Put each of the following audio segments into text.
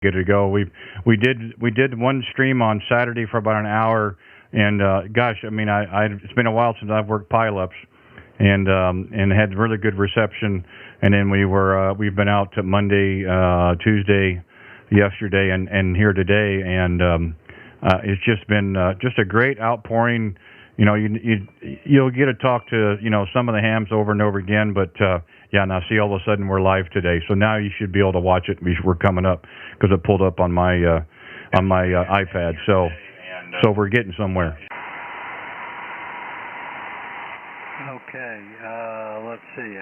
good to go. We did one stream on Saturday for about an hour, and gosh, I mean, it's been a while since I've worked pileups, and had really good reception. And then we've been out to Monday, Tuesday, yesterday, and here today, and it's just been just a great outpouring. You know, you'll get to talk to some of the hams over and over again, but yeah, now see all of a sudden we're live today, so now you should be able to watch it. We're coming up because it pulled up on my iPad, so we're getting somewhere. Okay, let's see.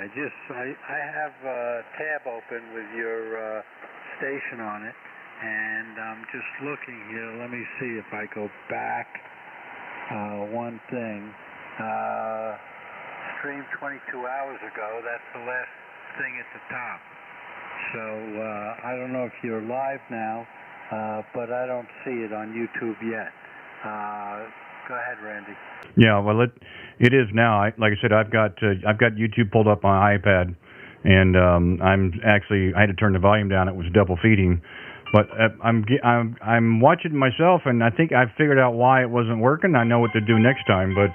I have a tab open with your station on it, and I'm just looking here. Let me see if I go back one thing. Streamed 22 hours ago. That's the last thing at the top. So I don't know if you're live now, but I don't see it on YouTube yet. Go ahead, Randy. Yeah, well, it is now. Like I said, I've got YouTube pulled up on my iPad, and I had to turn the volume down. It was double feeding, but I'm watching myself, and I think I've figured out why it wasn't working. I know what to do next time, but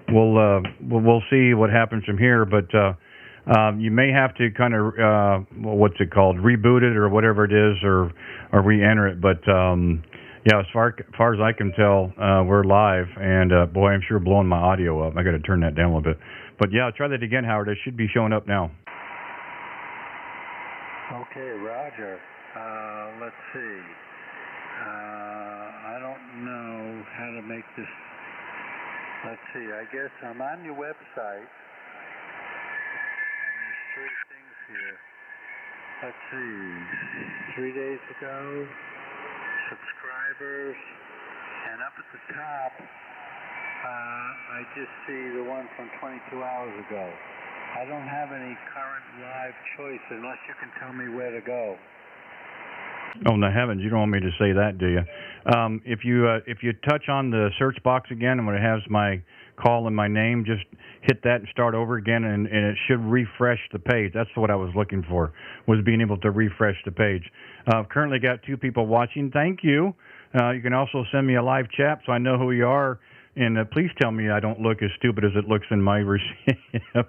we'll see what happens from here. But you may have to kind of what's it called, reboot it or whatever it is, or re-enter it. But yeah, as far as I can tell, we're live, and boy, I'm sure blowing my audio up. I got to turn that down a little bit. But yeah, try that again, Howard. It should be showing up now. Okay, Roger. Let's see. I don't know how to make this. Let's see. I guess I'm on your website, and there's three things here. Let's see. 3 days ago, subscribers, and up at the top, I just see the one from 22 hours ago. I don't have any current live choice unless you can tell me where to go. Oh, no heavens! You don't want me to say that, do you? If you touch on the search box again, and when it has my call and my name, just hit that and start over again, and it should refresh the page. That's what I was looking for, was being able to refresh the page. I've currently got 2 people watching. Thank you. You can also send me a live chat so I know who you are, and please tell me I don't look as stupid as it looks in my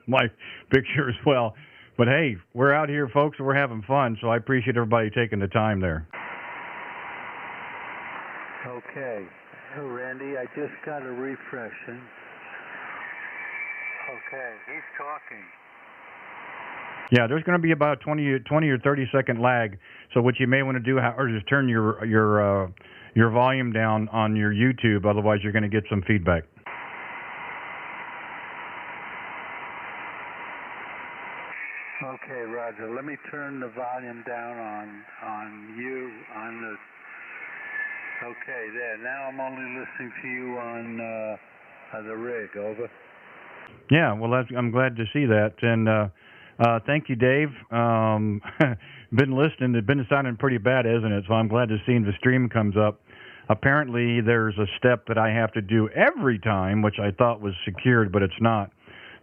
my picture as well. But hey, we're out here, folks, and we're having fun, so I appreciate everybody taking the time there. Okay. Oh, Randy, I just got a refreshing. Okay, he's talking. Yeah, there's going to be about a 20 or 30-second lag, so what you may want to do is just turn your volume down on your YouTube, otherwise you're going to get some feedback. Okay, Roger. Let me turn the volume down on you on the. Okay, there. Now I'm only listening to you on the rig. Over. Yeah, well, I'm glad to see that, and thank you, Dave. Been listening. It's been sounding pretty bad, isn't it? So I'm glad to see the stream comes up. Apparently, there's a step that I have to do every time, which I thought was secured, but it's not.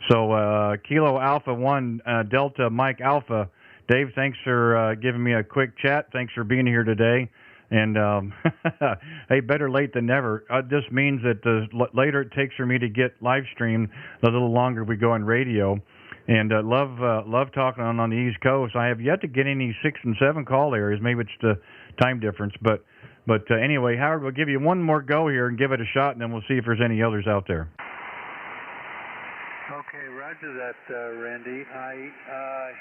So Kilo Alpha 1 Delta Mike Alpha, Dave, thanks for giving me a quick chat. Thanks for being here today. And hey, better late than never. This means that the later it takes for me to get live streamed, the little longer we go on radio. And love talking on the East Coast. I have yet to get any 6 and 7 call areas. Maybe it's the time difference. But anyway, Howard, we'll give you one more go here and give it a shot, and then we'll see if there's any others out there. Okay, roger that, Randy. I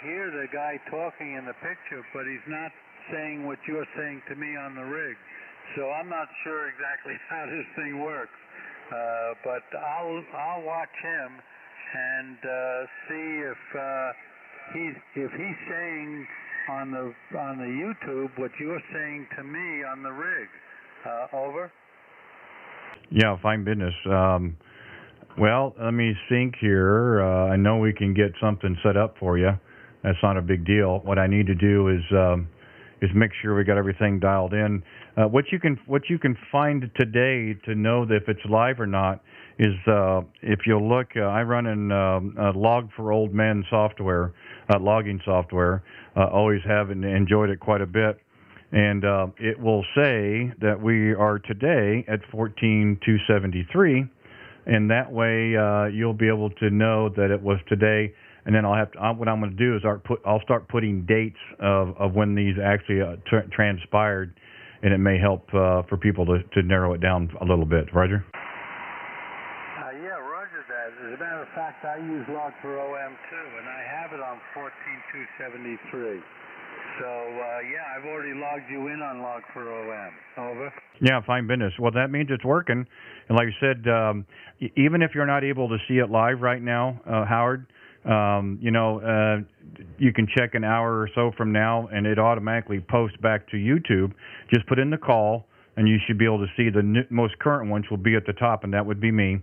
hear the guy talking in the picture, but he's not saying what you're saying to me on the rig. So I'm not sure exactly how this thing works. But I'll watch him and see if he's saying on the YouTube what you're saying to me on the rig. Over. Yeah, fine business. Well, let me think here. I know we can get something set up for you. That's not a big deal. What I need to do is make sure we got everything dialed in. What you can find today to know that if it's live or not is if you'll look. I run in Log for Old Men software. logging software. Always have and enjoyed it quite a bit. And it will say that we are today at 14,273, and that way you'll be able to know that it was today. And then what I'm going to do is I'll start putting dates of when these actually transpired, and it may help for people to narrow it down a little bit. Roger? Yeah, roger that. As a matter of fact, I use Log4OM too, and I have it on 14,273. So, yeah, I've already logged you in on Log4OM. Over. Yeah, fine business. Well, that means it's working. And like I said, even if you're not able to see it live right now, Howard, you can check an hour or so from now, and it automatically posts back to YouTube. Just put in the call, and you should be able to see the most current ones will be at the top, and that would be me.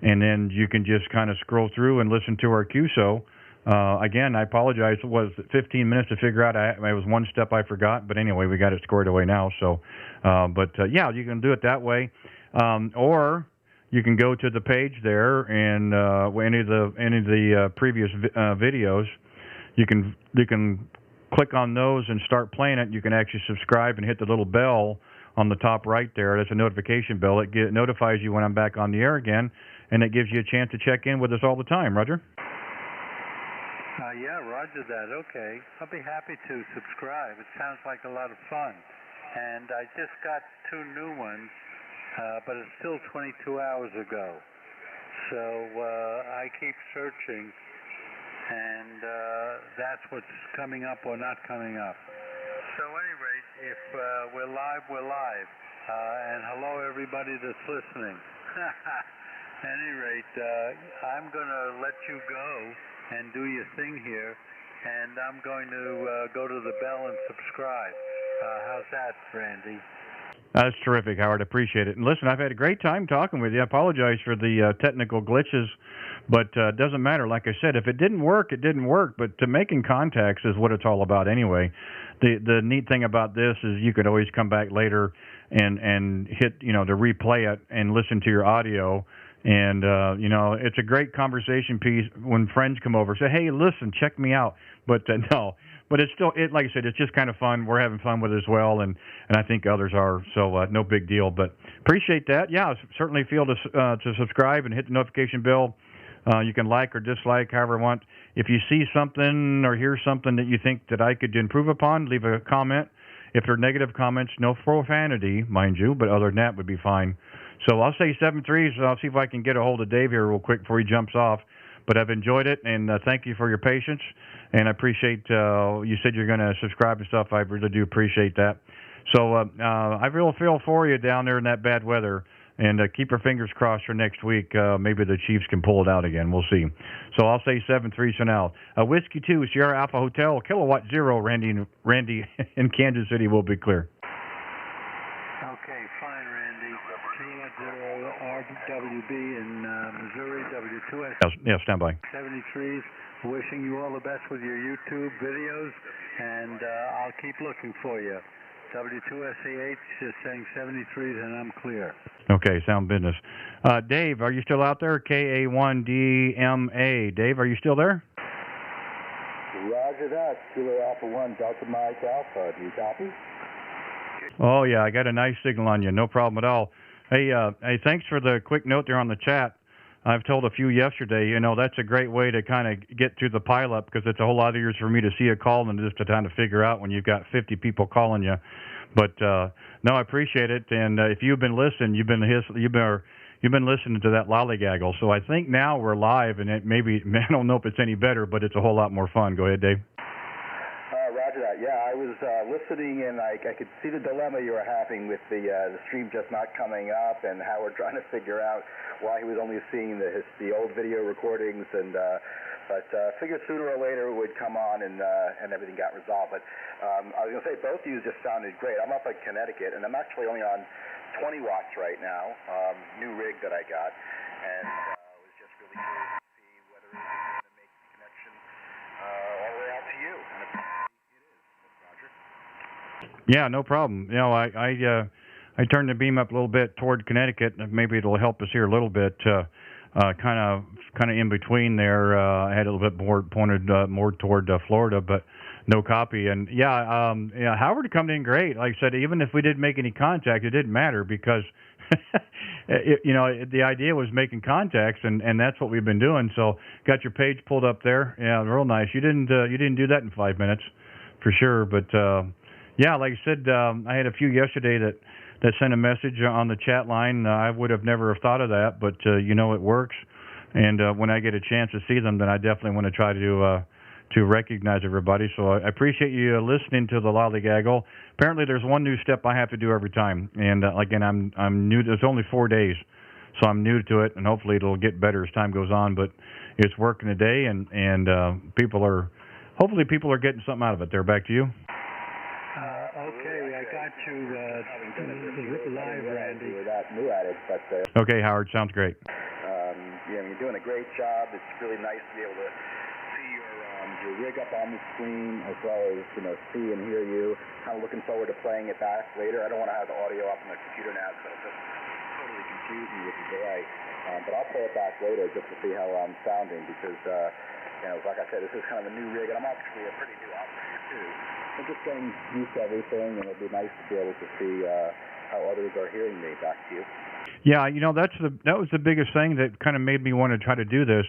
And then you can just kind of scroll through and listen to our QSO. Again, I apologize. It was 15 minutes to figure out. It was one step I forgot, but anyway, we got it squared away now. So, yeah, you can do it that way, or you can go to the page there and any of the previous videos. You can click on those and start playing it. You can actually subscribe and hit the little bell on the top right there. That's a notification bell. It notifies you when I'm back on the air again, and it gives you a chance to check in with us all the time. Roger? Yeah, roger that. Okay. I'll be happy to subscribe. It sounds like a lot of fun. And I just got 2 new ones, but it's still 22 hours ago. So I keep searching, and that's what's coming up or not coming up. So at any rate, if we're live, we're live. And hello, everybody that's listening. At any rate, I'm going to let you go and do your thing here, and I'm going to go to the bell and subscribe. How's that, Randy? That's terrific, Howard. I appreciate it. And listen, I've had a great time talking with you. I apologize for the technical glitches, but it doesn't matter. Like I said, if it didn't work, it didn't work. But making contacts is what it's all about anyway. The neat thing about this is you could always come back later and hit, to replay it and listen to your audio. And, it's a great conversation piece when friends come over. Say, hey, listen, check me out. But no, but it's still, like I said, it's just kind of fun. We're having fun with it as well, and I think others are. So no big deal. But appreciate that. Yeah, certainly feel to subscribe and hit the notification bell. You can like or dislike, however you want. If you see something or hear something that you think that I could improve upon, leave a comment. If they're negative comments, no profanity, mind you, but other than that would be fine. So I'll say 7-3, so I'll see if I can get a hold of Dave here real quick before he jumps off. But I've enjoyed it, and thank you for your patience. And I appreciate you said you're going to subscribe and stuff. I really do appreciate that. So I really feel for you down there in that bad weather. And keep your fingers crossed for next week. Maybe the Chiefs can pull it out again. We'll see. So I'll say 7-3 for now. Whiskey 2, Sierra Alpha Hotel, Kilowatt 0, Randy in Kansas City will be clear. Okay, fine, Randy. K0RWB in Missouri, W2S. Yeah, stand by. 73s. Wishing you all the best with your YouTube videos, and I'll keep looking for you. W2SAH is saying 73s, and I'm clear. Okay, sound business. Dave, are you still out there? K0RWB. Dave, are you still there? Roger that. Kilo Alpha 1, Delta Mike Alpha. Do you copy? Oh, yeah, I got a nice signal on you. No problem at all. Hey, thanks for the quick note there on the chat. I've told a few yesterday, that's a great way to kind of get through the pileup because it's a whole lot easier for me to see a call than just to kind of figure out when you've got 50 people calling you. But no, I appreciate it. And if you've been listening, you've been listening to that lollygaggle. So I think now we're live, and I don't know if it's any better, but it's a whole lot more fun. Go ahead, Dave. Roger that. Yeah, I was listening, and I could see the dilemma you were having with the stream just not coming up, and how we're trying to figure out why he was only seeing the old video recordings, and but figured sooner or later it would come on, and everything got resolved. But I was going to say, both of you just sounded great. I'm up in Connecticut, and I'm actually only on 20 watts right now, new rig that I got, and was just really curious to see whether it was going to make the connection all the way out to you. And yeah, no problem. I turned the beam up a little bit toward Connecticut. Maybe it'll help us here a little bit. kind of in between there. I had a little bit more pointed more toward Florida, but no copy. And yeah, Howard come in great. Like I said, even if we didn't make any contact, it didn't matter because the idea was making contacts, and that's what we've been doing. So got your page pulled up there. Yeah, real nice. You didn't do that in 5 minutes, for sure. But yeah, like I said, I had a few yesterday that sent a message on the chat line. I would have never have thought of that, but it works. And when I get a chance to see them, then I definitely want to try to recognize everybody. So I appreciate you listening to the Lollygaggle. Apparently, there's one new step I have to do every time, and again, I'm new. It's only 4 days, so I'm new to it, and hopefully it'll get better as time goes on. But it's working today, and hopefully people are getting something out of it. There, back to you. Okay, I got you live, Randy. We're that new at it, but okay, Howard, sounds great. You're doing a great job. It's really nice to be able to see your rig up on the screen, as well as see and hear you. Kind of looking forward to playing it back later. I don't want to have the audio up on the computer now because it'll just totally confuse me with the delay. But I'll play it back later just to see how I'm sounding because like I said, this is kind of a new rig, and I'm actually a pretty new operator too. I'm just getting used to everything, and it'll be nice to be able to see how others are hearing me. Back to you. Yeah, that was the biggest thing that kind of made me want to try to do this.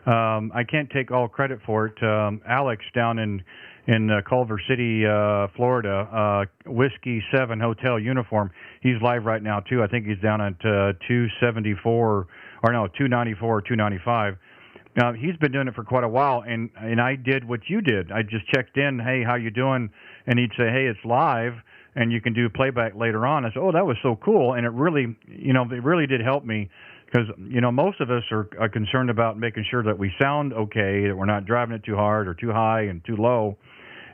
I can't take all credit for it. Alex down in Culver City, Florida, Whiskey 7 Hotel Uniform. He's live right now too. I think he's down at 274 or no 294 or 295. He's been doing it for quite a while, and I did what you did. I just checked in, hey, how you doing? And he'd say, hey, it's live, and you can do playback later on. I said, oh, that was so cool, and it really did help me because most of us are concerned about making sure that we sound okay, that we're not driving it too hard or too high and too low,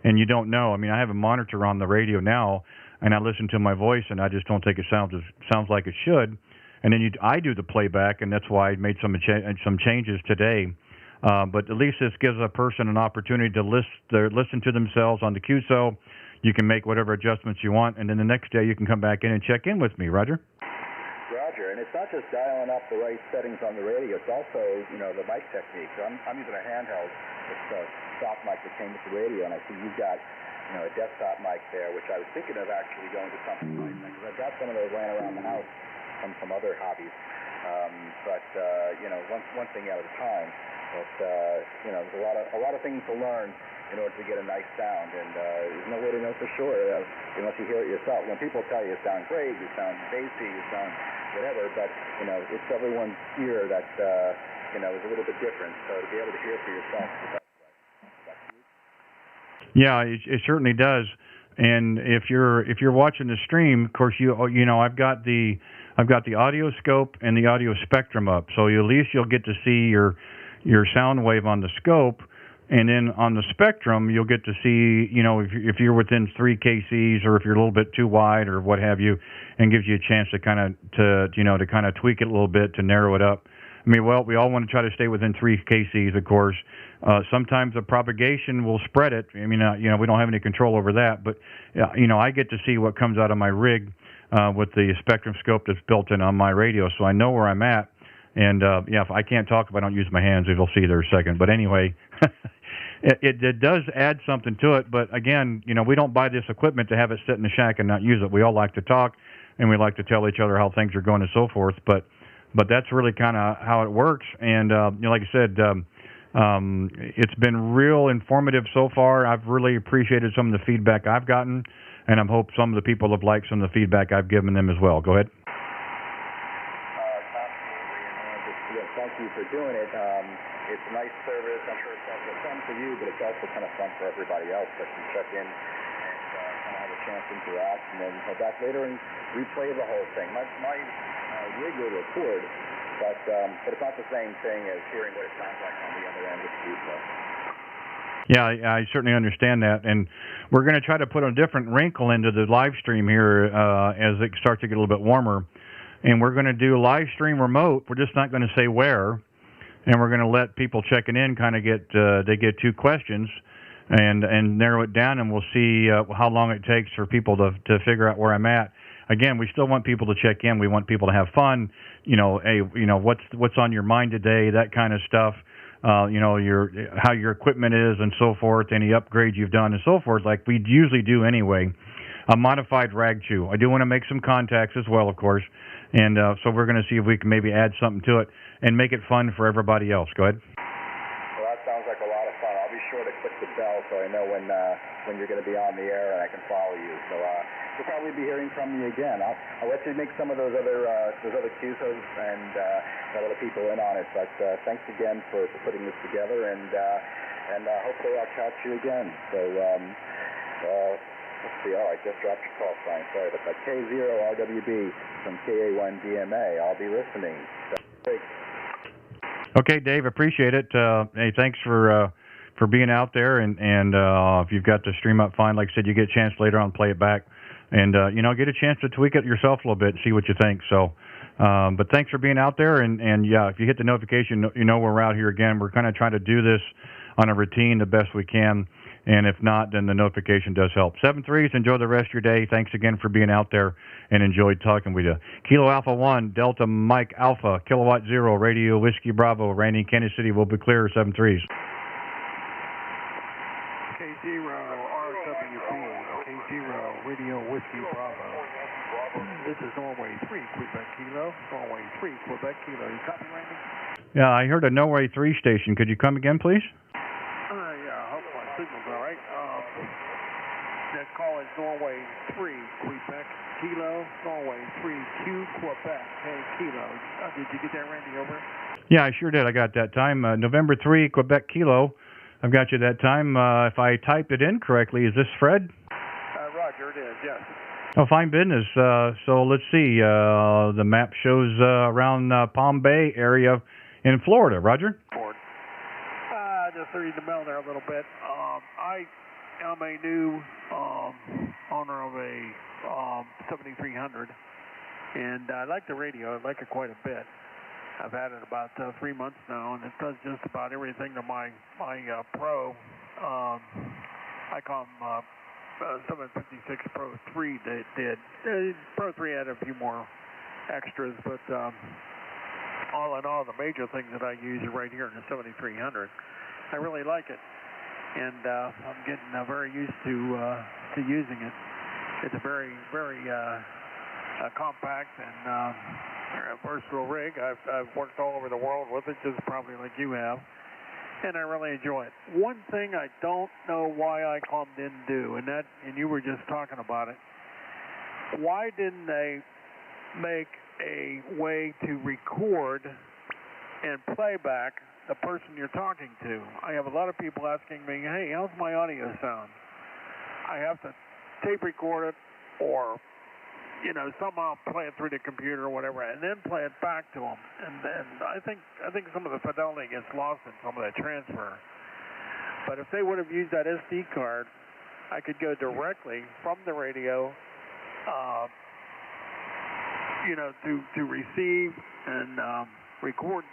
and you don't know. I mean, I have a monitor on the radio now, and I listen to my voice, and I just don't think it sounds like it should. And then I do the playback, and that's why I made some changes today. But at least this gives a person an opportunity to listen to themselves on the QSO. You can make whatever adjustments you want, and then the next day you can come back in and check in with me, Roger. Roger, and it's not just dialing up the right settings on the radio. It's also the mic technique. So I'm using a handheld. It's a stock mic that came with the radio, and I see you've got a desktop mic there, which I was thinking of actually going to something like that because I've got some of those laying around the house from other hobbies. But one thing at a time. But there's a lot of things to learn in order to get a nice sound, and there's no way to know for sure unless you hear it yourself. When people tell you sound great, you sound bassy, you sound whatever, but it's everyone's ear that is a little bit different. So to be able to hear it for yourself is the best way. Yeah, it certainly does. And if you're watching the stream, of course I've got the audio scope and the audio spectrum up, so at least you'll get to see your sound wave on the scope, and then on the spectrum you'll get to see if you're within 3 kcs or if you're a little bit too wide or what have you, and gives you a chance to kind of tweak it a little bit to narrow it up. I mean, well, we all want to try to stay within 3 kcs, of course. Sometimes the propagation will spread it. I mean, we don't have any control over that, but I get to see what comes out of my rig with the spectrum scope that's built in on my radio, so I know where I'm at. And if I can't talk, if I don't use my hands, you'll see there in a second. But anyway, it does add something to it. But again, we don't buy this equipment to have it sit in the shack and not use it. We all like to talk, and we like to tell each other how things are going and so forth. But that's really kind of how it works. And like I said, it's been real informative so far. I've really appreciated some of the feedback I've gotten, and I hope some of the people have liked some of the feedback I've given them as well. Go ahead. Thank you for doing it. It's a nice service. I'm sure it's fun for you, but it's also kind of fun for everybody else that can check in and kind of have a chance to interact, and then go back later and replay the whole thing. My rig will record, but it's not the same thing as hearing what it sounds like on the other end of the studio. Yeah, I certainly understand that, and we're going to try to put a different wrinkle into the live stream here as it starts to get a little bit warmer. And we're going to do live stream remote. We're just not going to say where, and we're going to let people checking in kind of get 2 questions, and narrow it down, and we'll see how long it takes for people to figure out where I'm at. again, we still want people to check in. We want people to have fun. Hey, what's on your mind today, that kind of stuff. How your equipment is and so forth, any upgrades you've done and so forth, like we usually do anyway. A modified rag chew. I do want to make some contacts as well, of course, and so we're going to see if we can maybe add something to it and make it fun for everybody else. Go ahead. Well, that sounds like a lot of fun. I'll be sure to click the bell so I know when you're going to be on the air and I can follow you. So we'll probably be hearing from you again. I'll let you make some of those other cues and let other people in on it. But thanks again for putting this together, and hopefully I'll catch you again. So let's see. Oh, I just dropped your call sign. Sorry about that. K0RWB from K0RWB. I'll be listening. Okay, Dave, appreciate it. Hey, thanks for being out there, and if you've got the stream up fine, like I said, you get a chance later on to play it back, and get a chance to tweak it yourself a little bit and see what you think. So, but thanks for being out there, and yeah, if you hit the notification, we're out here again. We're kind of trying to do this on a routine the best we can, and if not, then the notification does help. 7-3s, enjoy the rest of your day. Thanks again for being out there, and enjoyed talking with you. Kilo Alpha 1, Delta Mike Alpha, Kilowatt 0, Radio Whiskey Bravo, Randy, Kansas City will be clear, 7-3s. K0RWB, K0 Radio Whiskey Bravo. This is Norway 3, Quebec Kilo, Norway 3, Quebec Kilo. You copy, Randy? Yeah, I heard a Norway 3 station. Could you come again, please? Yeah, I hope my signal's all right. That call is Norway 3, Quebec Kilo, Norway 3, Q, Quebec, K, Kilo. Did you get that, Randy, over? Yeah, I sure did. I got that time. November 3, Quebec Kilo. I've got you that time. If I typed it in correctly, is this Fred? Roger, it is, yes. Oh, fine business. So let's see. The map shows around Palm Bay area in Florida. Roger? Just to read the mail there a little bit. I am a new owner of a 7300, and I like the radio. I like it quite a bit. I've had it about 3 months now, and it does just about everything that my Pro ICOM 756 Pro 3 did. Pro 3 had a few more extras, but all in all, the major things that I use are right here in the 7300. I really like it, and I'm getting very used to using it. It's a very, very compact and versatile rig. I've worked all over the world with it, just probably like you have, and I really enjoy it. One thing I don't know why ICOM didn't do, and you were just talking about it, why didn't they make a way to record and playback the person you're talking to? I have a lot of people asking me, hey, how's my audio sound? I have to tape record it or somehow play it through the computer or whatever, and then play it back to them. And I think some of the fidelity gets lost in some of that transfer. But if they would have used that SD card, I could go directly from the radio, to receive and record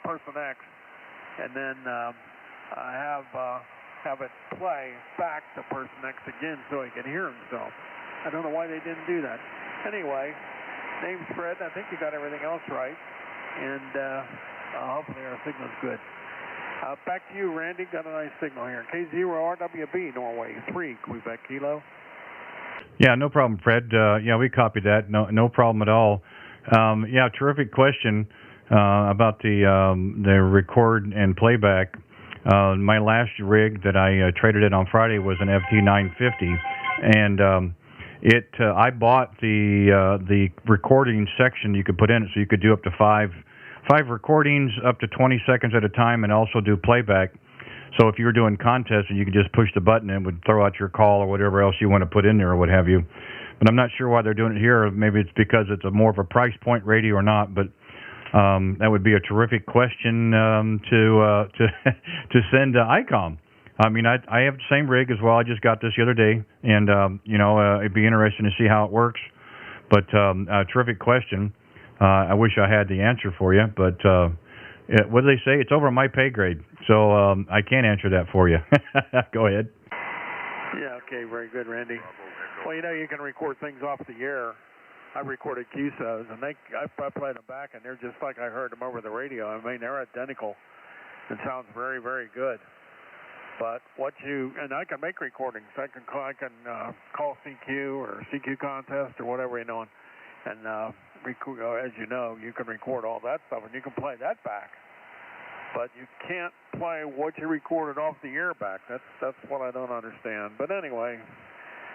person X, and then have it play back to person X again so he can hear himself. I don't know why they didn't do that. Anyway, name's Fred. I think you got everything else right, and hopefully our signal's good. Back to you, Randy. Got a nice signal here. K0RWB, Norway 3, Quebec Kilo. Yeah, no problem, Fred. Yeah, we copied that. No problem at all. Yeah, terrific question about the record and playback. My last rig that I traded in on Friday was an FT950, and I bought the recording section you could put in it, so you could do up to five recordings up to 20 seconds at a time, and also do playback. So if you were doing contests, and you could just push the button and it would throw out your call or whatever else you want to put in there or what have you. But I'm not sure why they're doing it here. Maybe it's because it's more of a price point radio or not. But that would be a terrific question to send to ICOM. I mean, I have the same rig as well. I just got this the other day, and it'd be interesting to see how it works. But a terrific question. I wish I had the answer for you, but what do they say? It's over my pay grade, so I can't answer that for you. Go ahead. Yeah, Okay, very good, Randy. Well, you know, you can record things off the air. I recorded QSOs, and I played them back, and they're just like I heard them over the radio. I mean, they're identical. It sounds very, very good. But and I can make recordings. I can call CQ or CQ contest or whatever, you know, and as you know, you can record all that stuff, and you can play that back. But you can't play what you recorded off the air back. That's what I don't understand. But anyway,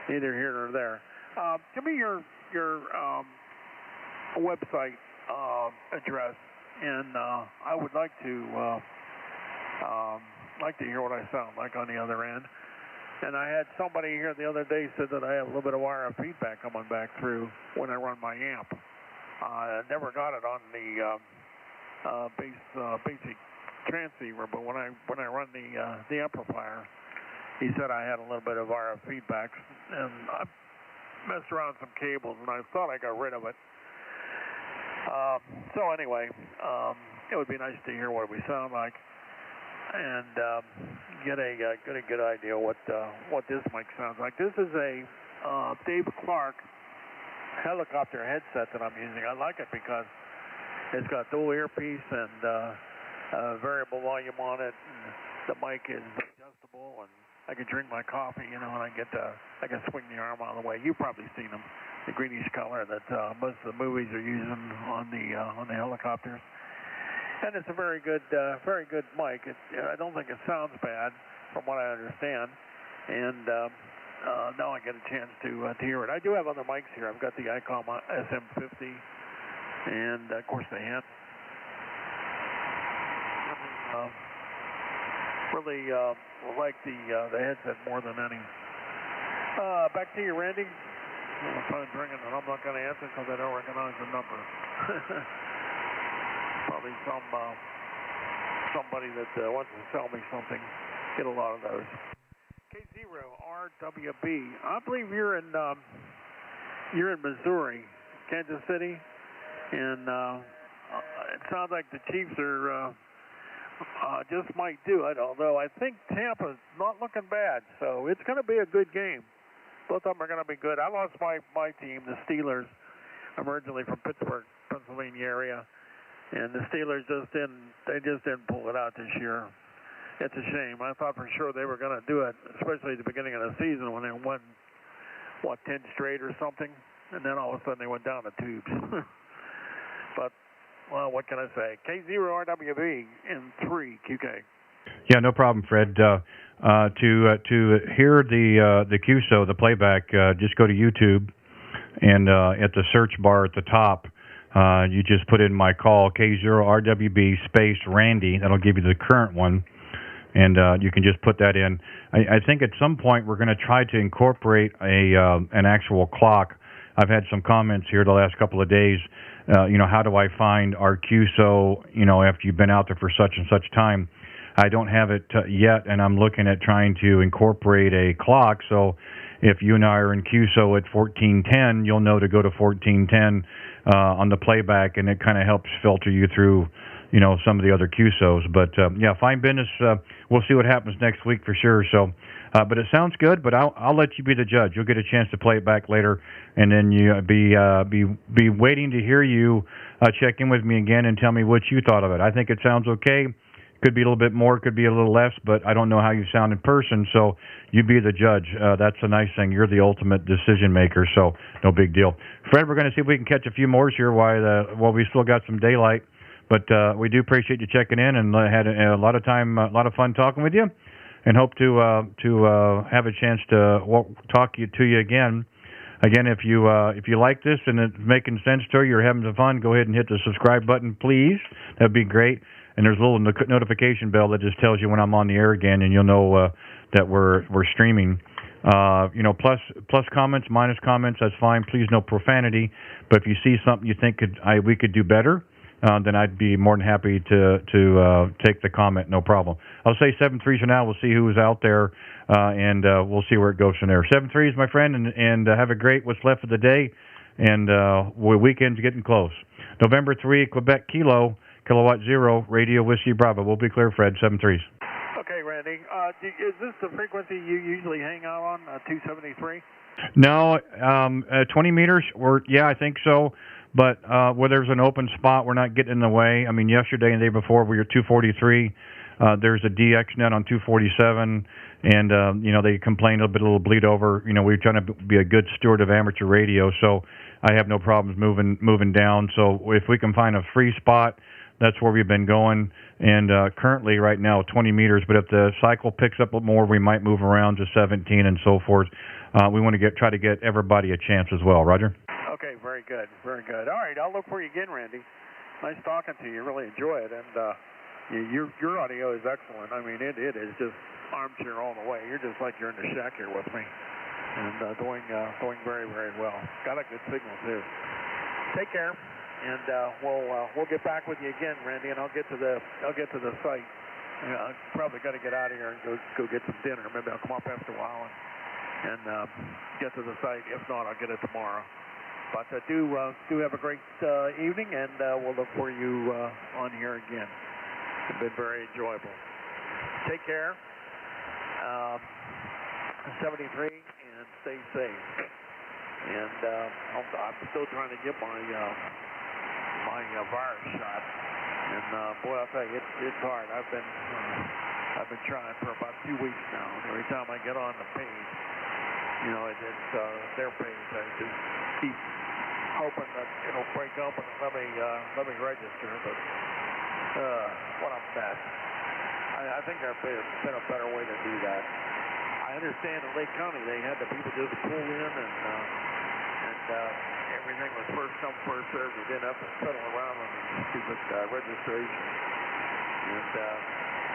neither here nor there. Give me your website address, and I would like to hear what I sound like on the other end. And I had somebody here the other day said that I have a little bit of RF feedback coming back through when I run my amp. I never got it on the basic transceiver, but when I run the amplifier, he said I had a little bit of RF feedback, and I messed around with some cables, and I thought I got rid of it. So anyway, it would be nice to hear what we sound like, and get a good idea what this mic sounds like. This is a Dave Clark helicopter headset that I'm using. I like it because it's got dual earpiece and variable volume on it, and the mic is adjustable, and I can drink my coffee, you know, and I can swing the arm out of the way. You've probably seen them, the greenish color that most of the movies are using on the helicopters. And it's a very good mic. I don't think it sounds bad, from what I understand. And now I get a chance to hear it. I do have other mics here. I've got the ICOM SM50, and of course the hand. Really like the headset more than any. Back to you, Randy. The phone's ringing, and I'm not going to answer because I don't recognize the number. Probably somebody that wants to sell me something. Get a lot of those. K0RWB. I believe you're in Missouri, Kansas City, and it sounds like the Chiefs are. Just might do it, although I think Tampa's not looking bad, so it's going to be a good game. Both of them are going to be good. I lost my team, the Steelers. I'm originally from Pittsburgh, Pennsylvania area, and the Steelers just didn't pull it out this year. It's a shame. I thought for sure they were going to do it, especially at the beginning of the season when they won, 10 straight or something, and then all of a sudden they went down the tubes. But well, what can I say? K0RWB in 3 QK. Yeah, no problem, Fred. To hear the QSO, the playback, just go to YouTube, and at the search bar at the top, you just put in my call, K0RWB space Randy. That'll give you the current one, and you can just put that in. I think at some point we're going to try to incorporate an actual clock. I've had some comments here the last couple of days. How do I find our QSO, after you've been out there for such and such time? I don't have it yet, and I'm looking at trying to incorporate a clock. So if you and I are in QSO at 1410, you'll know to go to 1410 on the playback, and it kind of helps filter you through, some of the other QSOs. But, fine business. We'll see what happens next week for sure. So, but it sounds good, but I'll let you be the judge. You'll get a chance to play it back later, and then you be waiting to hear you check in with me again and tell me what you thought of it. I think it sounds okay. Could be a little bit more, could be a little less, but I don't know how you sound in person, so you be the judge. That's a nice thing. You're the ultimate decision maker, so no big deal. Fred, we're going to see if we can catch a few more here while we still got some daylight, but we do appreciate you checking in, and had a lot of fun talking with you, and hope to have a chance to talk to you again. Again, if you like this and it's making sense to you, you're having some fun, go ahead and hit the subscribe button, please. That'd be great. And there's a little notification bell that just tells you when I'm on the air again, and you'll know that we're streaming. Plus comments, minus comments, that's fine. Please, no profanity. But if you see something you think we could do better, then I'd be more than happy to take the comment, no problem. I'll say 7-3s for now. We'll see who's out there, and we'll see where it goes from there. 7-3s, my friend, and have a great what's left of the day, and weekend's getting close. November 3, Quebec Kilo, Kilowatt 0, Radio Whiskey Bravo. We'll be clear, Fred, 7-3s. Okay, Randy. Is this the frequency you usually hang out on, 273? No, 20 meters, yeah, I think so. But where there's an open spot, we're not getting in the way. I mean, yesterday and the day before, we were 243. There's a DX net on 247, and they complained a little bleed over. We're trying to be a good steward of amateur radio, so I have no problems moving down. So if we can find a free spot, that's where we've been going. And currently, right now, 20 meters. But if the cycle picks up a little more, we might move around to 17 and so forth. We want to try to get everybody a chance as well. Roger. Okay, very good, very good. All right, I'll look for you again, Randy. Nice talking to you. Really enjoy it, and your audio is excellent. I mean, it is just armchair all the way. You're just like you're in the shack here with me, and doing very, very well. Got a good signal too. Take care, and we'll get back with you again, Randy, and I'll get to the site. I'm probably got to get out of here and go get some dinner. Maybe I'll come up after a while and get to the site. If not, I'll get it tomorrow. But do have a great evening, and we'll look for you on here again. It's been very enjoyable. Take care. 73, and stay safe. And I'm still trying to get my virus shot. And boy, I'll tell you, it's hard. I've been trying for about 2 weeks now. And every time I get on the page, it's their page. I just keep hoping that it'll break open and let me register. But what a mess. I think there's been a better way to do that. I understand in Lake County they had the people just pull in and everything was first come, first served. You didn't have to fiddle around on the stupid registration. And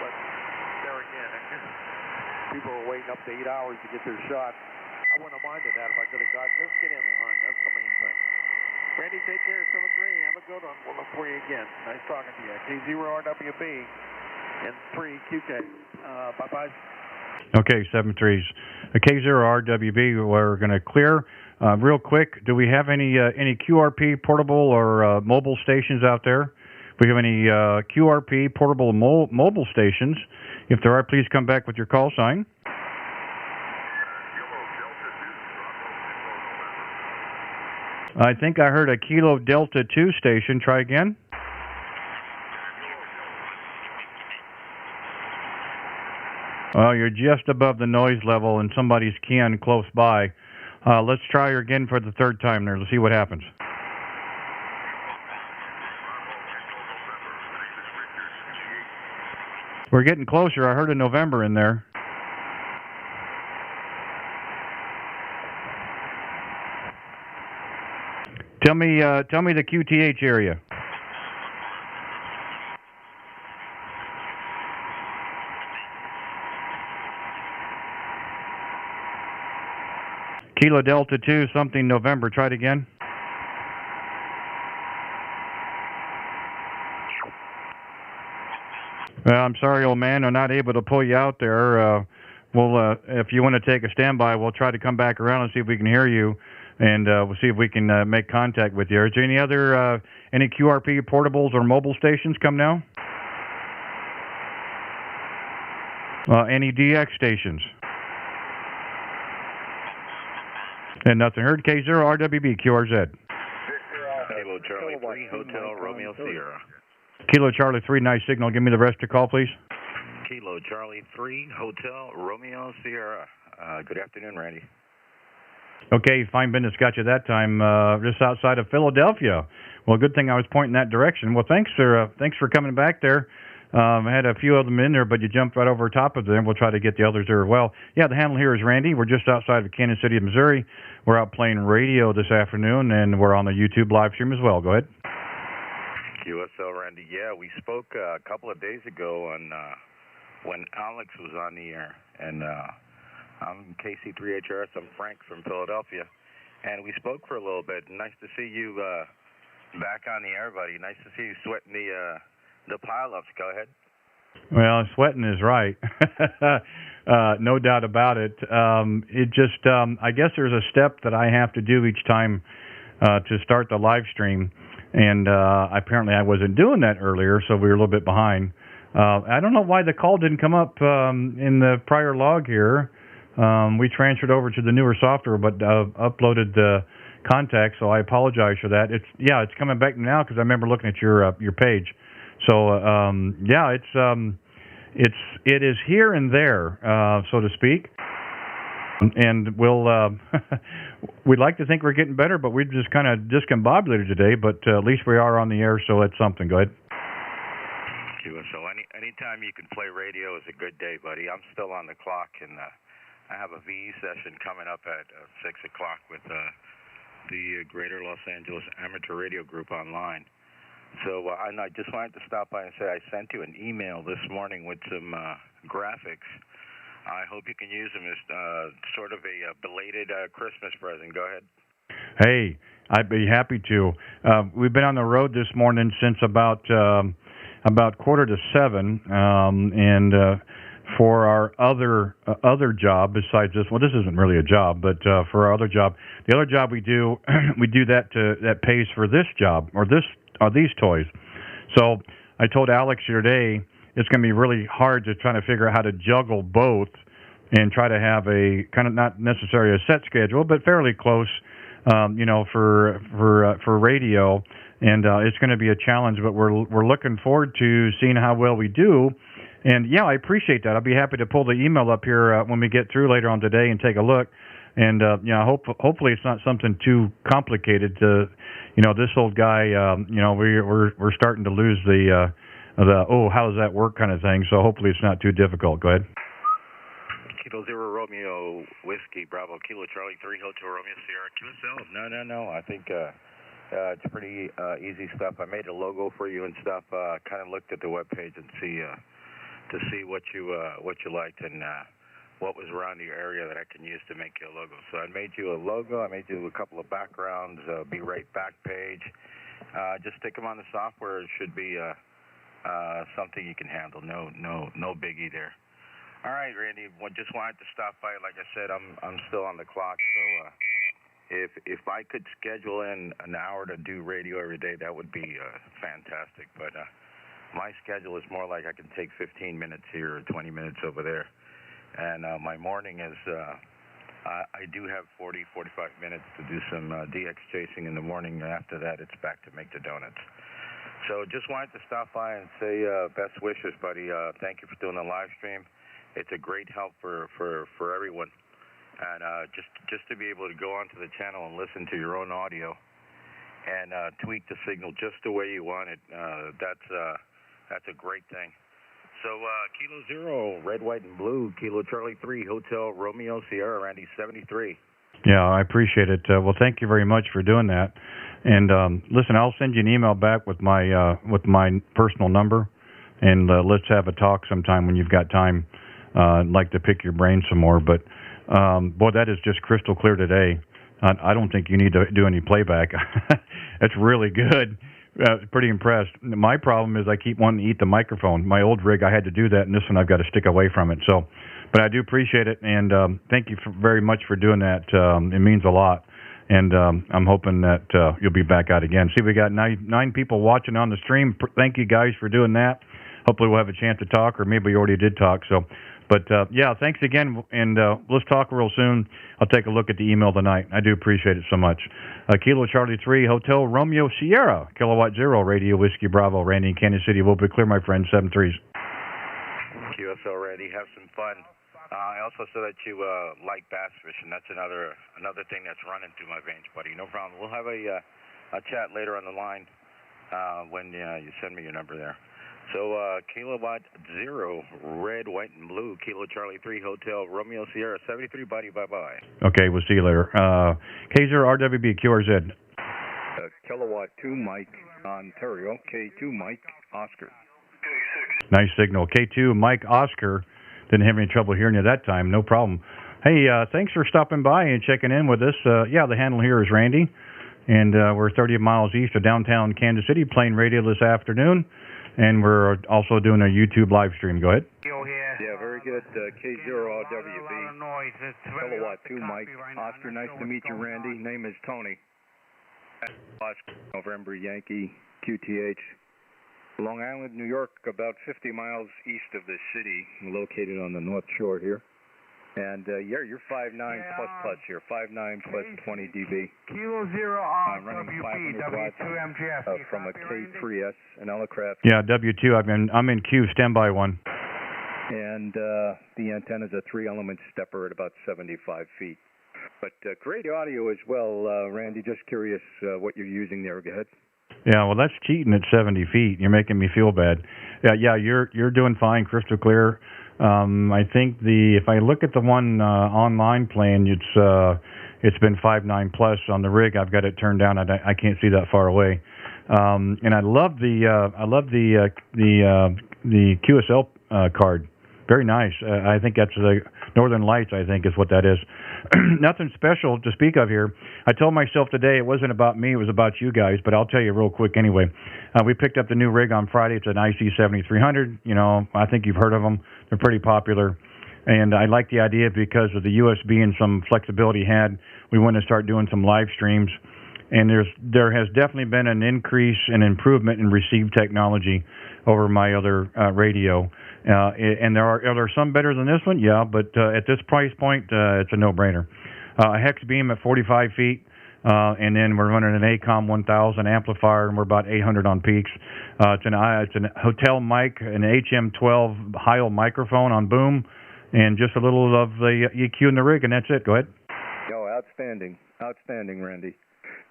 but there again, people were waiting up to 8 hours to get their shot. I wouldn't have minded that if I could have got. Just get in line. That's the main thing. Randy, take care. 7-3. Have a good one. We'll look for you again. Nice talking to you. K0RWB and 3QK. Bye-bye. Okay, 7-3s. K0RWB, we're going to clear. Real quick, do we have any QRP portable or mobile stations out there? If we have any QRP portable mobile stations, if there are, please come back with your call sign. I think I heard a Kilo Delta 2 station. Try again. Well, you're just above the noise level and somebody's keying close by. Let's try her again for the third time there. Let's see what happens. We're getting closer. I heard a November in there. Tell me the QTH area. Kilo Delta 2, something November. Try it again. Well, I'm sorry, old man. I'm not able to pull you out there. If you want to take a standby, we'll try to come back around and see if we can hear you, and we'll see if we can make contact with you. Is there any other any QRP portables or mobile stations come now? Any DX stations? And nothing heard. K0RWB, QRZ. Kilo Charlie 3, Hotel Romeo Sierra. Kilo Charlie 3, nice signal. Give me the rest of the call, please. Kilo Charlie 3, Hotel Romeo Sierra. Good afternoon, Randy. Okay, fine business got you that time, just outside of Philadelphia. Well, good thing I was pointing that direction. Well, thanks for coming back there. I had a few of them in there, but you jumped right over top of them. We'll try to get the others there as well. Yeah, the handle here is Randy. We're just outside of Kansas City, Missouri. We're out playing radio this afternoon, and we're on the YouTube live stream as well. Go ahead. QSL, Randy. Yeah, we spoke a couple of days ago on when Alex was on the air, and I'm KC3HRS. I'm Frank from Philadelphia, and we spoke for a little bit. Nice to see you back on the air, buddy. Nice to see you sweating the pile-ups. Go ahead. Well, sweating is right. No doubt about it. It just, I guess there's a step that I have to do each time to start the live stream, and apparently I wasn't doing that earlier, so we were a little bit behind. I don't know why the call didn't come up in the prior log here. We transferred over to the newer software, but uploaded the contact, so I apologize for that. It's coming back now because I remember looking at your page. So it is here and there, so to speak. And we'd like to think we're getting better, but we're just kind of discombobulated today. But at least we are on the air, so that's something. Go ahead. So anytime you can play radio is a good day, buddy. I'm still on the clock, and I have a VE session coming up at 6 o'clock with the Greater Los Angeles Amateur Radio Group online. So I just wanted to stop by and say I sent you an email this morning with some graphics. I hope you can use them as sort of a belated Christmas present. Go ahead. Hey, I'd be happy to. We've been on the road this morning since about 6:45, and for our other job besides this, well, this isn't really a job, but for our other job, the other job we do, we do that pays for this job or these toys. So I told Alex today it's going to be really hard to try to figure out how to juggle both and try to have a kind of not necessarily a set schedule, but fairly close, for radio. And it's going to be a challenge, but we're looking forward to seeing how well we do. And yeah, I appreciate that. I'll be happy to pull the email up here when we get through later on today and take a look. And hopefully it's not something too complicated. This old guy, we're starting to lose the how does that work kind of thing. So hopefully it's not too difficult. Go ahead. Kilo Zero Romeo Whiskey Bravo Kilo Charlie 3 Hotel Romeo Sierra QSL. No. I think it's pretty easy stuff. I made a logo for you and stuff. Kind of looked at the webpage and see what you liked and what was around your area that I can use to make you a logo. So I made you a logo. I made you a couple of backgrounds. Be right back page. Just stick them on the software. It should be something you can handle. No biggie there. All right, Randy. Just wanted to stop by. Like I said, I'm still on the clock. So if I could schedule in an hour to do radio every day, that would be fantastic. But my schedule is more like I can take 15 minutes here or 20 minutes over there. And my morning is, I do have 40, 45 minutes to do some DX chasing in the morning. After that, it's back to make the donuts. So just wanted to stop by and say best wishes, buddy. Thank you for doing the live stream. It's a great help for everyone. And just to be able to go onto the channel and listen to your own audio and tweak the signal just the way you want it, that's a great thing. So Kilo Zero, Red, White, and Blue, Kilo Charlie 3, Hotel Romeo Sierra, Randy 73. Yeah, I appreciate it. Well, thank you very much for doing that. And listen, I'll send you an email back with my personal number, and let's have a talk sometime when you've got time. I'd like to pick your brain some more, but boy, that is just crystal clear today. I don't think you need to do any playback. That's really good. Pretty impressed. My problem is I keep wanting to eat the microphone. My old rig, I had to do that, and this one I've got to stick away from it. So, but I do appreciate it, and thank you very much for doing that. It means a lot, and I'm hoping that you'll be back out again. See, we got nine people watching on the stream. Thank you guys for doing that. Hopefully we'll have a chance to talk, or maybe we already did talk. So, but yeah, thanks again, and let's talk real soon. I'll take a look at the email tonight. I do appreciate it so much. Kilo Charlie 3, Hotel Romeo Sierra, Kilowatt Zero, Radio Whiskey Bravo, Randy in Kansas City. We'll be clear, my friend, 7-3s. QSL, Randy, have some fun. I also saw that you like bass fishing. That's another thing that's running through my veins, buddy. No problem. We'll have a chat later on the line when you send me your number there. So Kilowatt Zero, Red, White, and Blue, Kilo Charlie 3, Hotel Romeo Sierra 73, buddy. Bye-bye. Okay, we'll see you later. K0RWB, QRZ. Kilowatt 2, Mike, Ontario. K2, Mike, Oscar. Nice signal. K2, Mike, Oscar. Didn't have any trouble hearing you that time. No problem. Hey, thanks for stopping by and checking in with us. Yeah, the handle here is Randy, and we're 30 miles east of downtown Kansas City, playing radio this afternoon. And we're also doing a YouTube live stream. Go ahead. Yeah, very good. K0RWB. Kilowatt 2, Mike. Oscar, nice to meet you, Randy. Name is Tony. Oscar, November, Yankee, QTH. Long Island, New York, about 50 miles east of the city, located on the North Shore here. And yeah, you're 5.9 plus here, 5.9 plus 20 dB. K0RWB, running 500 watts W2MGF. from a K3S, an Elecraft. Yeah, W2. I'm in queue. Standby one. And the antenna is a 3-element stepper at about 75 feet. But great audio as well, Randy. Just curious what you're using there. Go ahead. Yeah, well, that's cheating at 70 feet. You're making me feel bad. Yeah, you're doing fine, crystal clear. I think if I look at the one online playing, it's been 5.9 plus on the rig. I've got it turned down. I can't see that far away. And I love the QSL card. Very nice. I think that's the Northern Lights, I think is what that is. Nothing special to speak of here. I told myself today it wasn't about me, it was about you guys, but I'll tell you real quick anyway. We picked up the new rig on Friday. It's an IC7300. You know, I think you've heard of them. They're pretty popular. And I like the idea because of the USB and some flexibility had. We want to start doing some live streams. And there has definitely been an increase and improvement in receive technology over my other radio. And are there some better than this one? Yeah, but at this price point, it's a no-brainer. A hex beam at 45 feet, and then we're running an ACOM 1000 amplifier, and we're about 800 on peaks. It's an hotel mic, an HM12 Heil microphone on boom, and just a little of the EQ in the rig, and that's it. Go ahead. Oh, outstanding, Randy.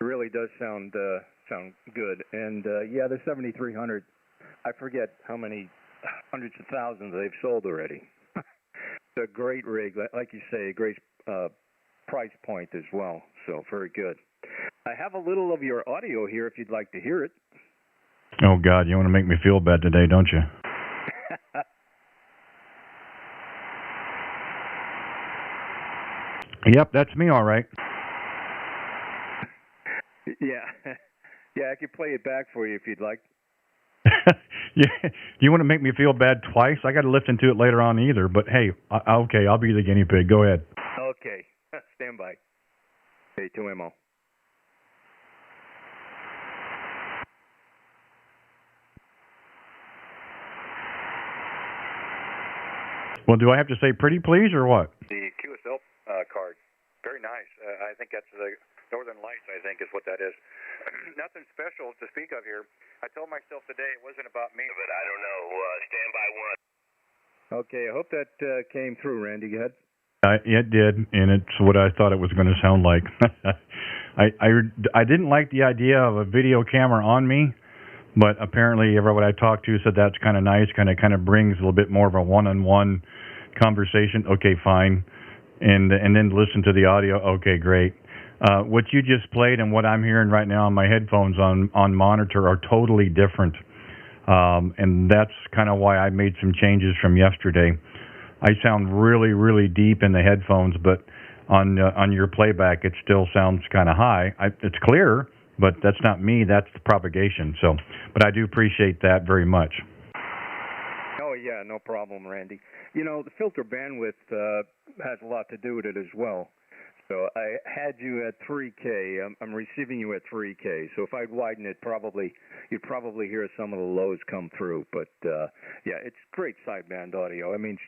It really does sound good. And yeah, the 7300. I forget how many hundreds of thousands they've sold already. It's a great rig, like you say, a great price point as well. So very good. I have a little of your audio here if you'd like to hear it. Oh God, you want to make me feel bad today, don't you? Yep, that's me, all right. Yeah, I could play it back for you if you'd like. Yeah, do you want to make me feel bad twice? I got to listen to it later on either. But hey, okay, I'll be the guinea pig. Go ahead. Okay, stand by. K2MO. Well, do I have to say pretty please or what? The QSL card. Very nice. I think that's the Northern Lights, I think, is what that is. Nothing special to speak of here. I told myself today it wasn't about me, but I don't know. Stand by one. Okay, I hope that came through, Randy. Go ahead. It did, and it's what I thought it was going to sound like. I didn't like the idea of a video camera on me, but apparently everyone I talked to said that's kind of nice, kind of brings a little bit more of a one-on-one conversation. Okay, fine. And then listen to the audio. Okay, great. What you just played and what I'm hearing right now on my headphones on monitor are totally different. And that's kind of why I made some changes from yesterday. I sound really, really deep in the headphones, but on your playback, it still sounds kind of high. It's clear, but that's not me. That's the propagation. So, but I do appreciate that very much. Oh, yeah, no problem, Randy. You know, the filter bandwidth has a lot to do with it as well. So I had you at 3K. I'm receiving you at 3K. So if I'd widen it, you'd probably hear some of the lows come through. But yeah, it's great sideband audio. I mean,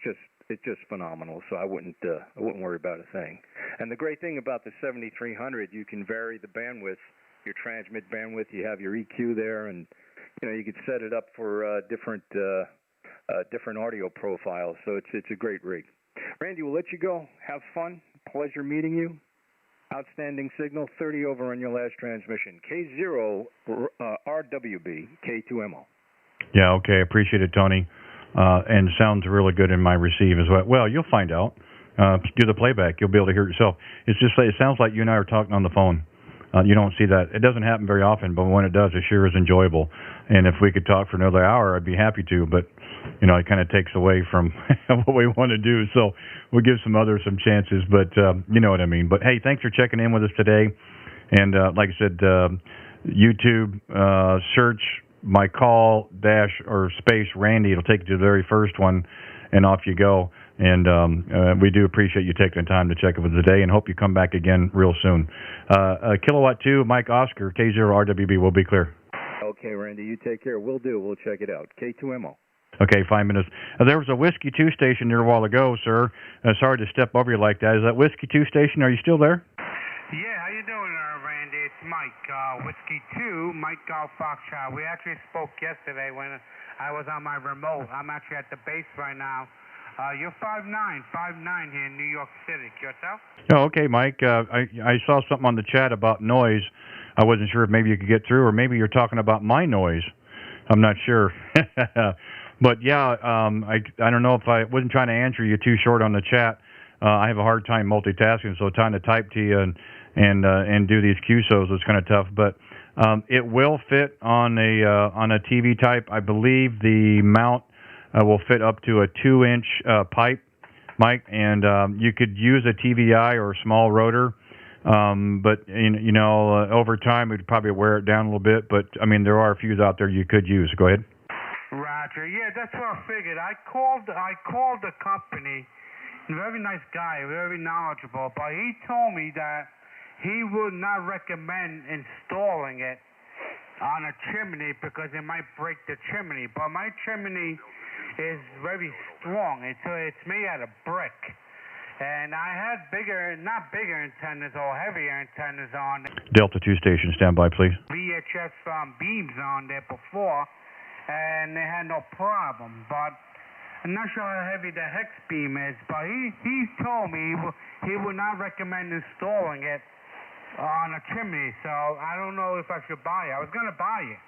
it's just phenomenal. So I wouldn't worry about a thing. And the great thing about the 7300, you can vary the bandwidth, your transmit bandwidth. You have your EQ there, and you could set it up for different audio profiles. So it's a great rig. Randy, we'll let you go. Have fun. Pleasure meeting you. Outstanding signal. 30 over on your last transmission. K0RWB, K2MO. Yeah, okay. Appreciate it, Tony. And sounds really good in my receive as well. Well, you'll find out. Do the playback. You'll be able to hear it yourself. It's just it sounds like you and I are talking on the phone. You don't see that. It doesn't happen very often, but when it does, it sure is enjoyable. And if we could talk for another hour, I'd be happy to. But it kind of takes away from what we want to do. So we'll give some others some chances. But you know what I mean. But hey, thanks for checking in with us today. And like I said, YouTube search my call dash or space Randy. It'll take you to the very first one, and off you go. And we do appreciate you taking the time to check it with us today, and hope you come back again real soon. Kilowatt 2, Mike Oscar, K0RWB will be clear. Okay, Randy, you take care. We'll do. We'll check it out. K2MO. Okay, 5 minutes. There was a Whiskey 2 station near a while ago, sir. Sorry to step over you like that. Is that Whiskey 2 station? Are you still there? Yeah, how you doing, Randy? It's Mike, Whiskey 2, Mike Golf Foxtrot. We actually spoke yesterday when I was on my remote. I'm actually at the base right now. You're 5'9", 5'9" here in New York City. Yourself? Oh, okay, Mike. I saw something on the chat about noise. I wasn't sure if maybe you could get through, or maybe you're talking about my noise. I'm not sure. But yeah, I don't know if I wasn't trying to answer you too short on the chat. I have a hard time multitasking, so trying to type to you and do these QSOs is kind of tough. But it will fit on a TV type. I believe the mount will fit up to a 2-inch pipe, Mike, and you could use a TVI or a small rotor. But over time we'd probably wear it down a little bit. But I mean, there are a few out there you could use. Go ahead. Roger. Yeah, that's what I figured. I called the company. Very nice guy, very knowledgeable, but he told me that he would not recommend installing it on a chimney because it might break the chimney. But my chimney is very strong. It's made out of brick. And I had not bigger antennas or heavier antennas on Delta 2 station, stand by, please. VHF beams on there before, and they had no problem. But I'm not sure how heavy the hex beam is, but he told me he would not recommend installing it on a chimney, so I don't know if I should buy it. I was going to buy it.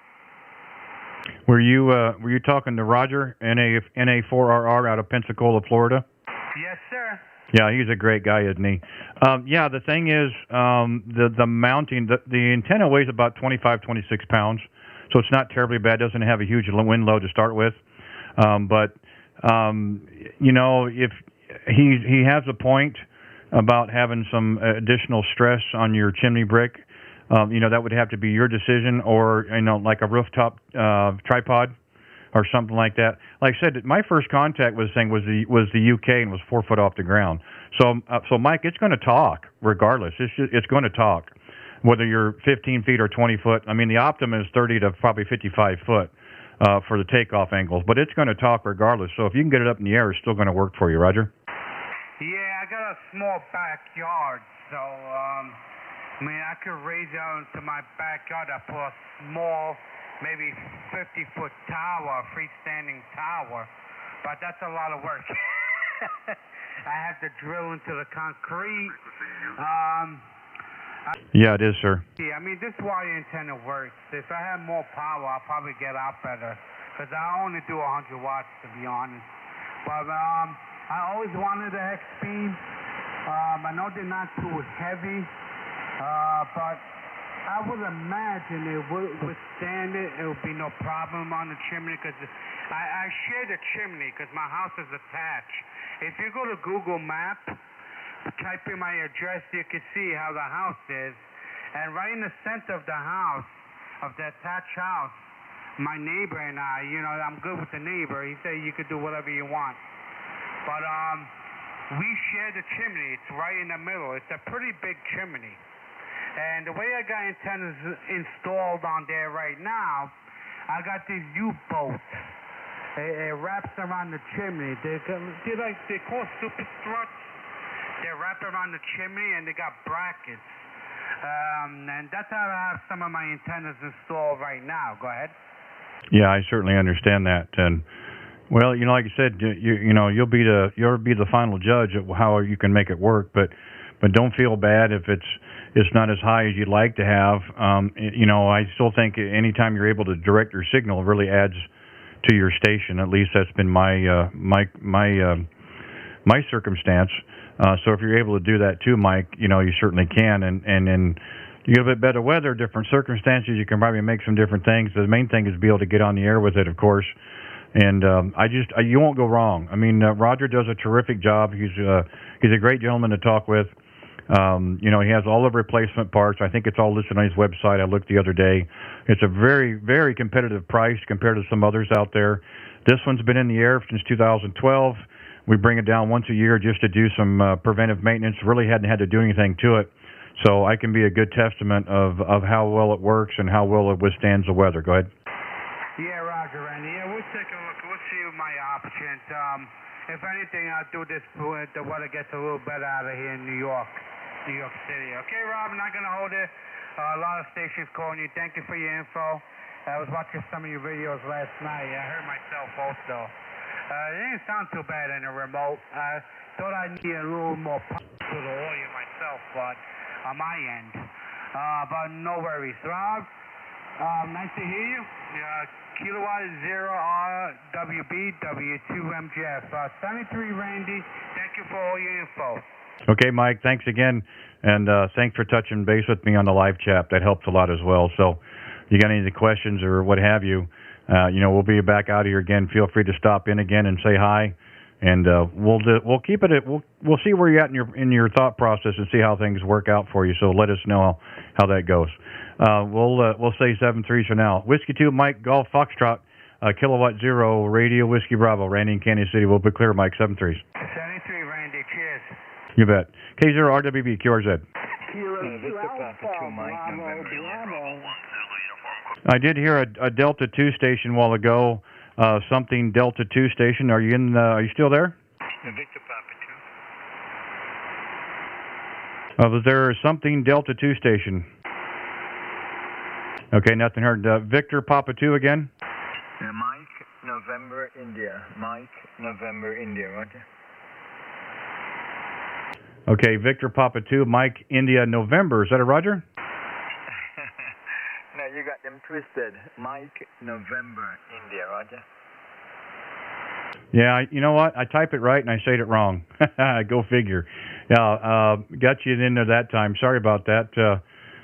Were you talking to Roger, NA4RR out of Pensacola, Florida? Yes, sir. Yeah, he's a great guy, isn't he? Yeah, the thing is, the mounting, the antenna weighs about 25, 26 pounds, so it's not terribly bad. It doesn't have a huge wind load to start with, but if he has a point about having some additional stress on your chimney brick, that would have to be your decision, or like a rooftop tripod or something like that. Like I said, my first contact with this thing was the UK and was 4 foot off the ground. So Mike, it's going to talk regardless. It's going to talk, whether you're 15 feet or 20 foot. I mean, the optimum is 30 to probably 55 foot. For the takeoff angles, but it's going to talk regardless. So if you can get it up in the air, it's still going to work for you, Roger. Yeah, I got a small backyard, so I could raise it out into my backyard. I put a small, maybe 50-foot tower, freestanding tower, but that's a lot of work. I have to drill into the concrete. Yeah, it is, sir. Yeah, I mean, this wire antenna works. If I had more power, I'll probably get out better, because I only do 100 watts, to be honest. But I always wanted a hex beam. I know they're not too heavy, but I would imagine it would withstand it. It would be no problem on the chimney, because I share the chimney because my house is attached. If you go to Google Maps, type in my address, you can see how the house is. And right in the center of the house, of the attached house, my neighbor and I, I'm good with the neighbor. He said you could do whatever you want. But we share the chimney. It's right in the middle. It's a pretty big chimney. And the way I got antennas installed on there right now, I got these U-bolts. It wraps around the chimney. They're called super struts. They wrap around the chimney, and they got brackets. And that's how I have some of my antennas installed right now. Go ahead. Yeah, I certainly understand that. And well, like I said, you'll be the final judge of how you can make it work. But don't feel bad if it's not as high as you'd like to have. I still think anytime you're able to direct your signal, it really adds to your station. At least that's been my circumstance. So if you're able to do that too, Mike, you certainly can. And you get a bit better weather, different circumstances, you can probably make some different things. The main thing is to be able to get on the air with it, of course. And you won't go wrong. I mean, Roger does a terrific job. He's a great gentleman to talk with. He has all the replacement parts. I think it's all listed on his website. I looked the other day. It's a very, very competitive price compared to some others out there. This one's been in the air since 2012. We bring it down once a year just to do some preventive maintenance. Really hadn't had to do anything to it. So I can be a good testament of how well it works and how well it withstands the weather. Go ahead. Yeah, Roger, Randy. Yeah, we'll take a look. We'll see my options. If anything, I'll do this when the weather gets a little better out of here in New York City. Okay, Rob, I'm not going to hold it. A lot of stations calling you. Thank you for your info. I was watching some of your videos last night. I heard myself also. It didn't sound too bad in the remote. I thought I needed a little more pop to the audio myself, but on my end. But no worries. Rob, nice to hear you. K0RWB W2MGF. 73 Randy, thank you for all your info. Okay, Mike, thanks again, and thanks for touching base with me on the live chat. That helps a lot as well. So you got any questions or what have you, we'll be back out here again. Feel free to stop in again and say hi, and we'll keep it at, we'll see where you're at in your thought process and see how things work out for you. So let us know how that goes. We'll say 7-3 for now. Whiskey 2 Mike Golf Foxtrot, Kilowatt 0 Radio Whiskey Bravo, Randy in Kansas City. We'll be clear, Mike. 7-3. 73 Randy, cheers. You bet. K0RWB, QRZ. I did hear a Delta 2 station a while ago. Something Delta 2 station. Are you are you still there? Victor Papa 2. Was there something Delta 2 station? Okay, nothing heard. Victor Papa 2 again? Mike November India. Mike November India, Roger. Okay, Victor Papa 2, Mike India November. Is that a Roger? No, you got them twisted. Mike November India, Roger. Yeah, you know what? I type it right and I say it wrong. Go figure. Yeah, got you in there that time. Sorry about that.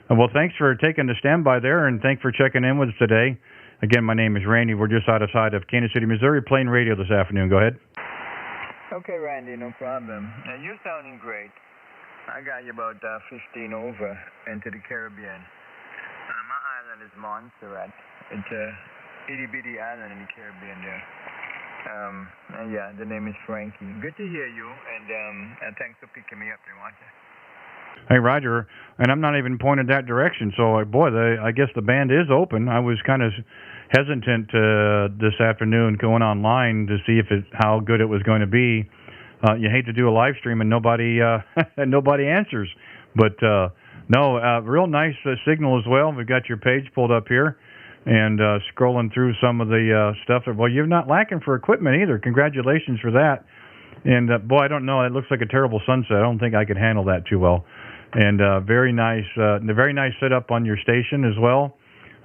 Well, thanks for taking the standby there, and thanks for checking in with us today. Again, my name is Randy. We're just outside of Kansas City, Missouri, playing radio this afternoon. Go ahead. Okay, Randy, no problem. Now, you're sounding great. I got you about 15 over into the Caribbean. My island is Montserrat. It's a itty-bitty island in the Caribbean there. And yeah, the name is Frankie. Good to hear you, and thanks for picking me up there, Roger. Hey, Roger, and I'm not even pointed that direction, so boy, I guess the band is open. I was kind of hesitant this afternoon going online to see how good it was going to be. You hate to do a live stream and nobody answers, but no, real nice signal as well. We've got your page pulled up here, and scrolling through some of the stuff. Well, you're not lacking for equipment either. Congratulations for that. And boy, I don't know. It looks like a terrible sunset. I don't think I could handle that too well. And very nice setup on your station as well.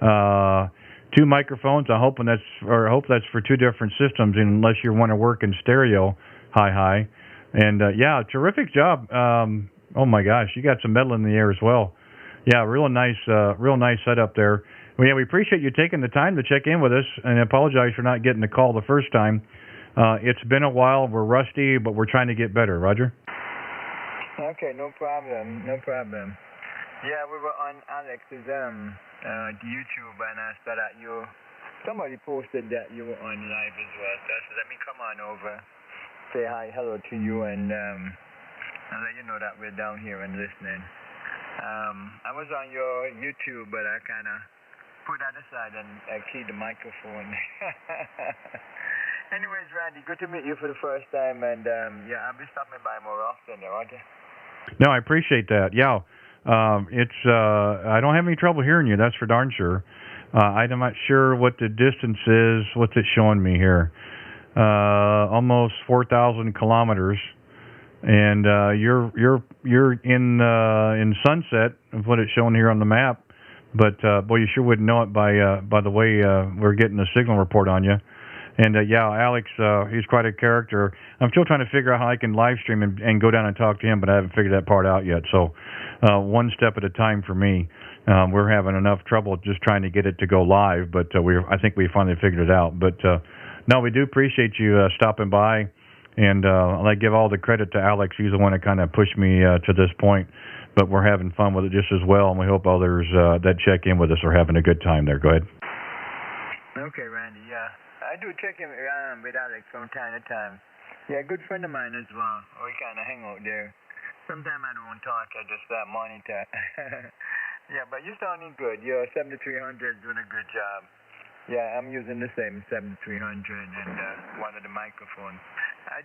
2 microphones. I hope that's for 2 different systems, unless you want to work in stereo. Hi. And yeah, terrific job. Oh my gosh, you got some metal in the air as well. Yeah, real nice setup there. Well, yeah, we appreciate you taking the time to check in with us, and I apologize for not getting the call the first time. It's been a while. We're rusty, but we're trying to get better. Roger? Okay, no problem. Yeah, we were on Alex's YouTube, and I saw that somebody posted that you were on live as well. So I said, let me come on over, say hello to you, and let you know that we're down here and listening. I was on your YouTube, but I kind of put that aside and keyed the microphone. Anyways, Randy, good to meet you for the first time, and yeah, I'll be stopping by more often, okay? No, I appreciate that. Yeah, I don't have any trouble hearing you. That's for darn sure. I'm not sure what the distance is. What's it showing me here? Almost 4,000 kilometers, and you're in Sunset of what it's showing here on the map. But boy, you sure wouldn't know it by the way we're getting the signal report on you. And yeah, Alex, he's quite a character. I'm still trying to figure out how I can live stream and go down and talk to him, but I haven't figured that part out yet. So one step at a time for me. We're having enough trouble just trying to get it to go live, but I think we finally figured it out. But no, we do appreciate you stopping by, and I give all the credit to Alex. He's the one that kind of pushed me to this point. But we're having fun with it just as well, and we hope others that check in with us are having a good time there. Go ahead. Okay, Randy, yeah. I do check in with Alex from time to time. Yeah, good friend of mine as well. We kind of hang out there. Sometimes I don't talk, I just monitor. Yeah, but you're sounding good. Your 7300 is doing a good job. Yeah, I'm using the same 7300 and one of the microphones. I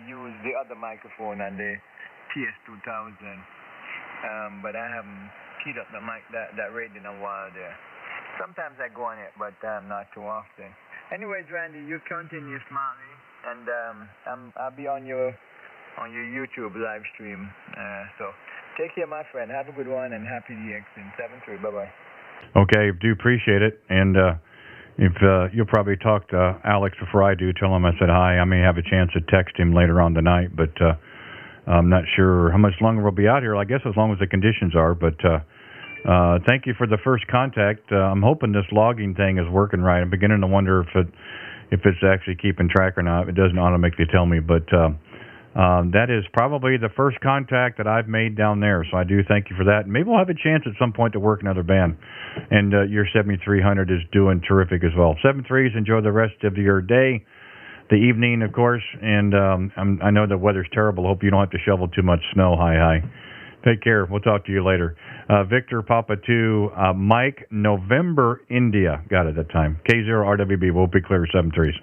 use the other microphone on the TS2000, but I haven't keyed up the mic that rate in a while there. Sometimes I go on it, but not too often. Anyways, Randy, you continue smiling, and I'll be on your YouTube live stream. So take care, my friend. Have a good one, and happy DX in 7-3. Bye-bye. Okay, do appreciate it. And if you'll probably talk to Alex before I do, tell him I said hi. I may have a chance to text him later on tonight, but I'm not sure how much longer we'll be out here. I guess as long as the conditions are. But thank you for the first contact. I'm hoping this logging thing is working right. I'm beginning to wonder if it's actually keeping track or not. It doesn't automatically tell me, but that is probably the first contact that I've made down there. So I do thank you for that. Maybe we'll have a chance at some point to work another band. And your 7300 is doing terrific as well. 7-3s, enjoy the rest of your day, the evening, of course. And I know the weather's terrible. Hope you don't have to shovel too much snow. Hi. Take care. We'll talk to you later. Victor Papa 2, Mike November India. Got it that time. K0RWB. We'll be clear 7-3s.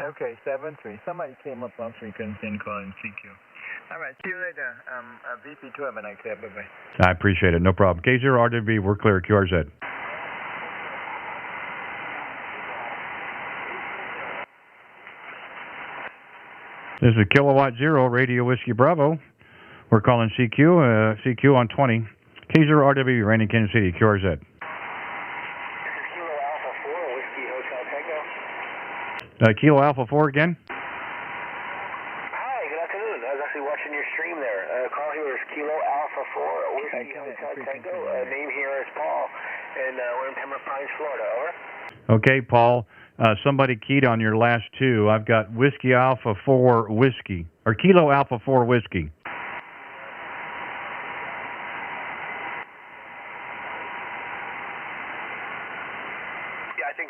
Okay, 7-3. Somebody came up on frequency and calling CQ. All right, see you later. VP2, have a nice day. Bye-bye. I appreciate it. No problem. K0RWB, we're clear. QRZ. This is Kilowatt Zero, Radio Whiskey Bravo. We're calling CQ, CQ on 20. K0RWB, Randy, Kansas City, QRZ. Kilo Alpha 4 again? Hi, good afternoon. I was actually watching your stream there. Call here is Kilo Alpha 4, Whiskey Hotel Tango. Name here is Paul, and we're in Pembroke Pines, Florida. Over. Okay, Paul. Somebody keyed on your last two. I've got Whiskey Alpha 4 Whiskey, or Kilo Alpha 4 Whiskey.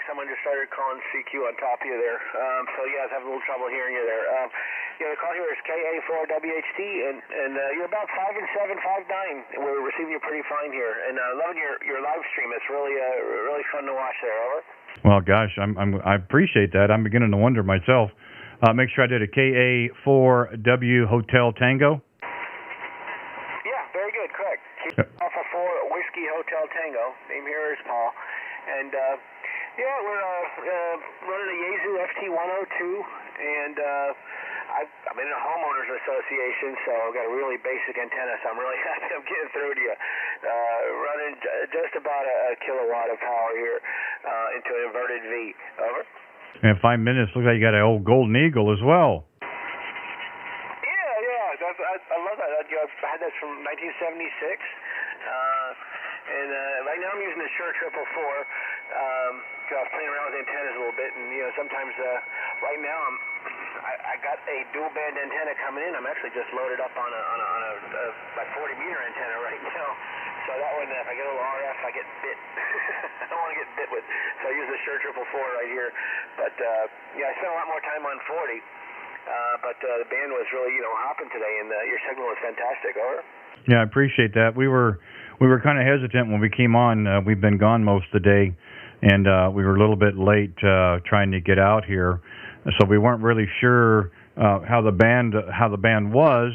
Someone just started calling CQ on top of you there. So yeah, I was having a little trouble hearing you there. Yeah, the call here is K0RWB, and you're about 5'7", 5'9". We're receiving you pretty fine here, and loving your live stream. It's really fun to watch there. Over. Well, gosh, I appreciate that. I'm beginning to wonder myself. Make sure I did a KA4W Hotel Tango. Yeah, very good, correct. Alpha 4 Whiskey Hotel Tango. Name here is Paul, and. Yeah, we're running a Yaesu FT102, and I'm in a homeowners association, so I've got a really basic antenna, so I'm really happy I'm getting through to you. Running just about a kilowatt of power here into an inverted V. Over. And 5 minutes, looks like you got an old Golden Eagle as well. Yeah, I love that. I've had that from 1976. And right now I'm using the Shure 444. I was playing around with antennas a little bit, and sometimes right now I got a dual band antenna coming in. I'm actually just loaded up on a 40 meter antenna right now. So that one, if I get a little RF, I get bit. I don't want to get bit with. So I use the Shure 444 right here. But yeah, I spent a lot more time on 40. But the band was really hopping today, and your signal was fantastic. Over. Yeah, I appreciate that. We were kind of hesitant when we came on. We've been gone most of the day, and we were a little bit late trying to get out here, so we weren't really sure how the band was.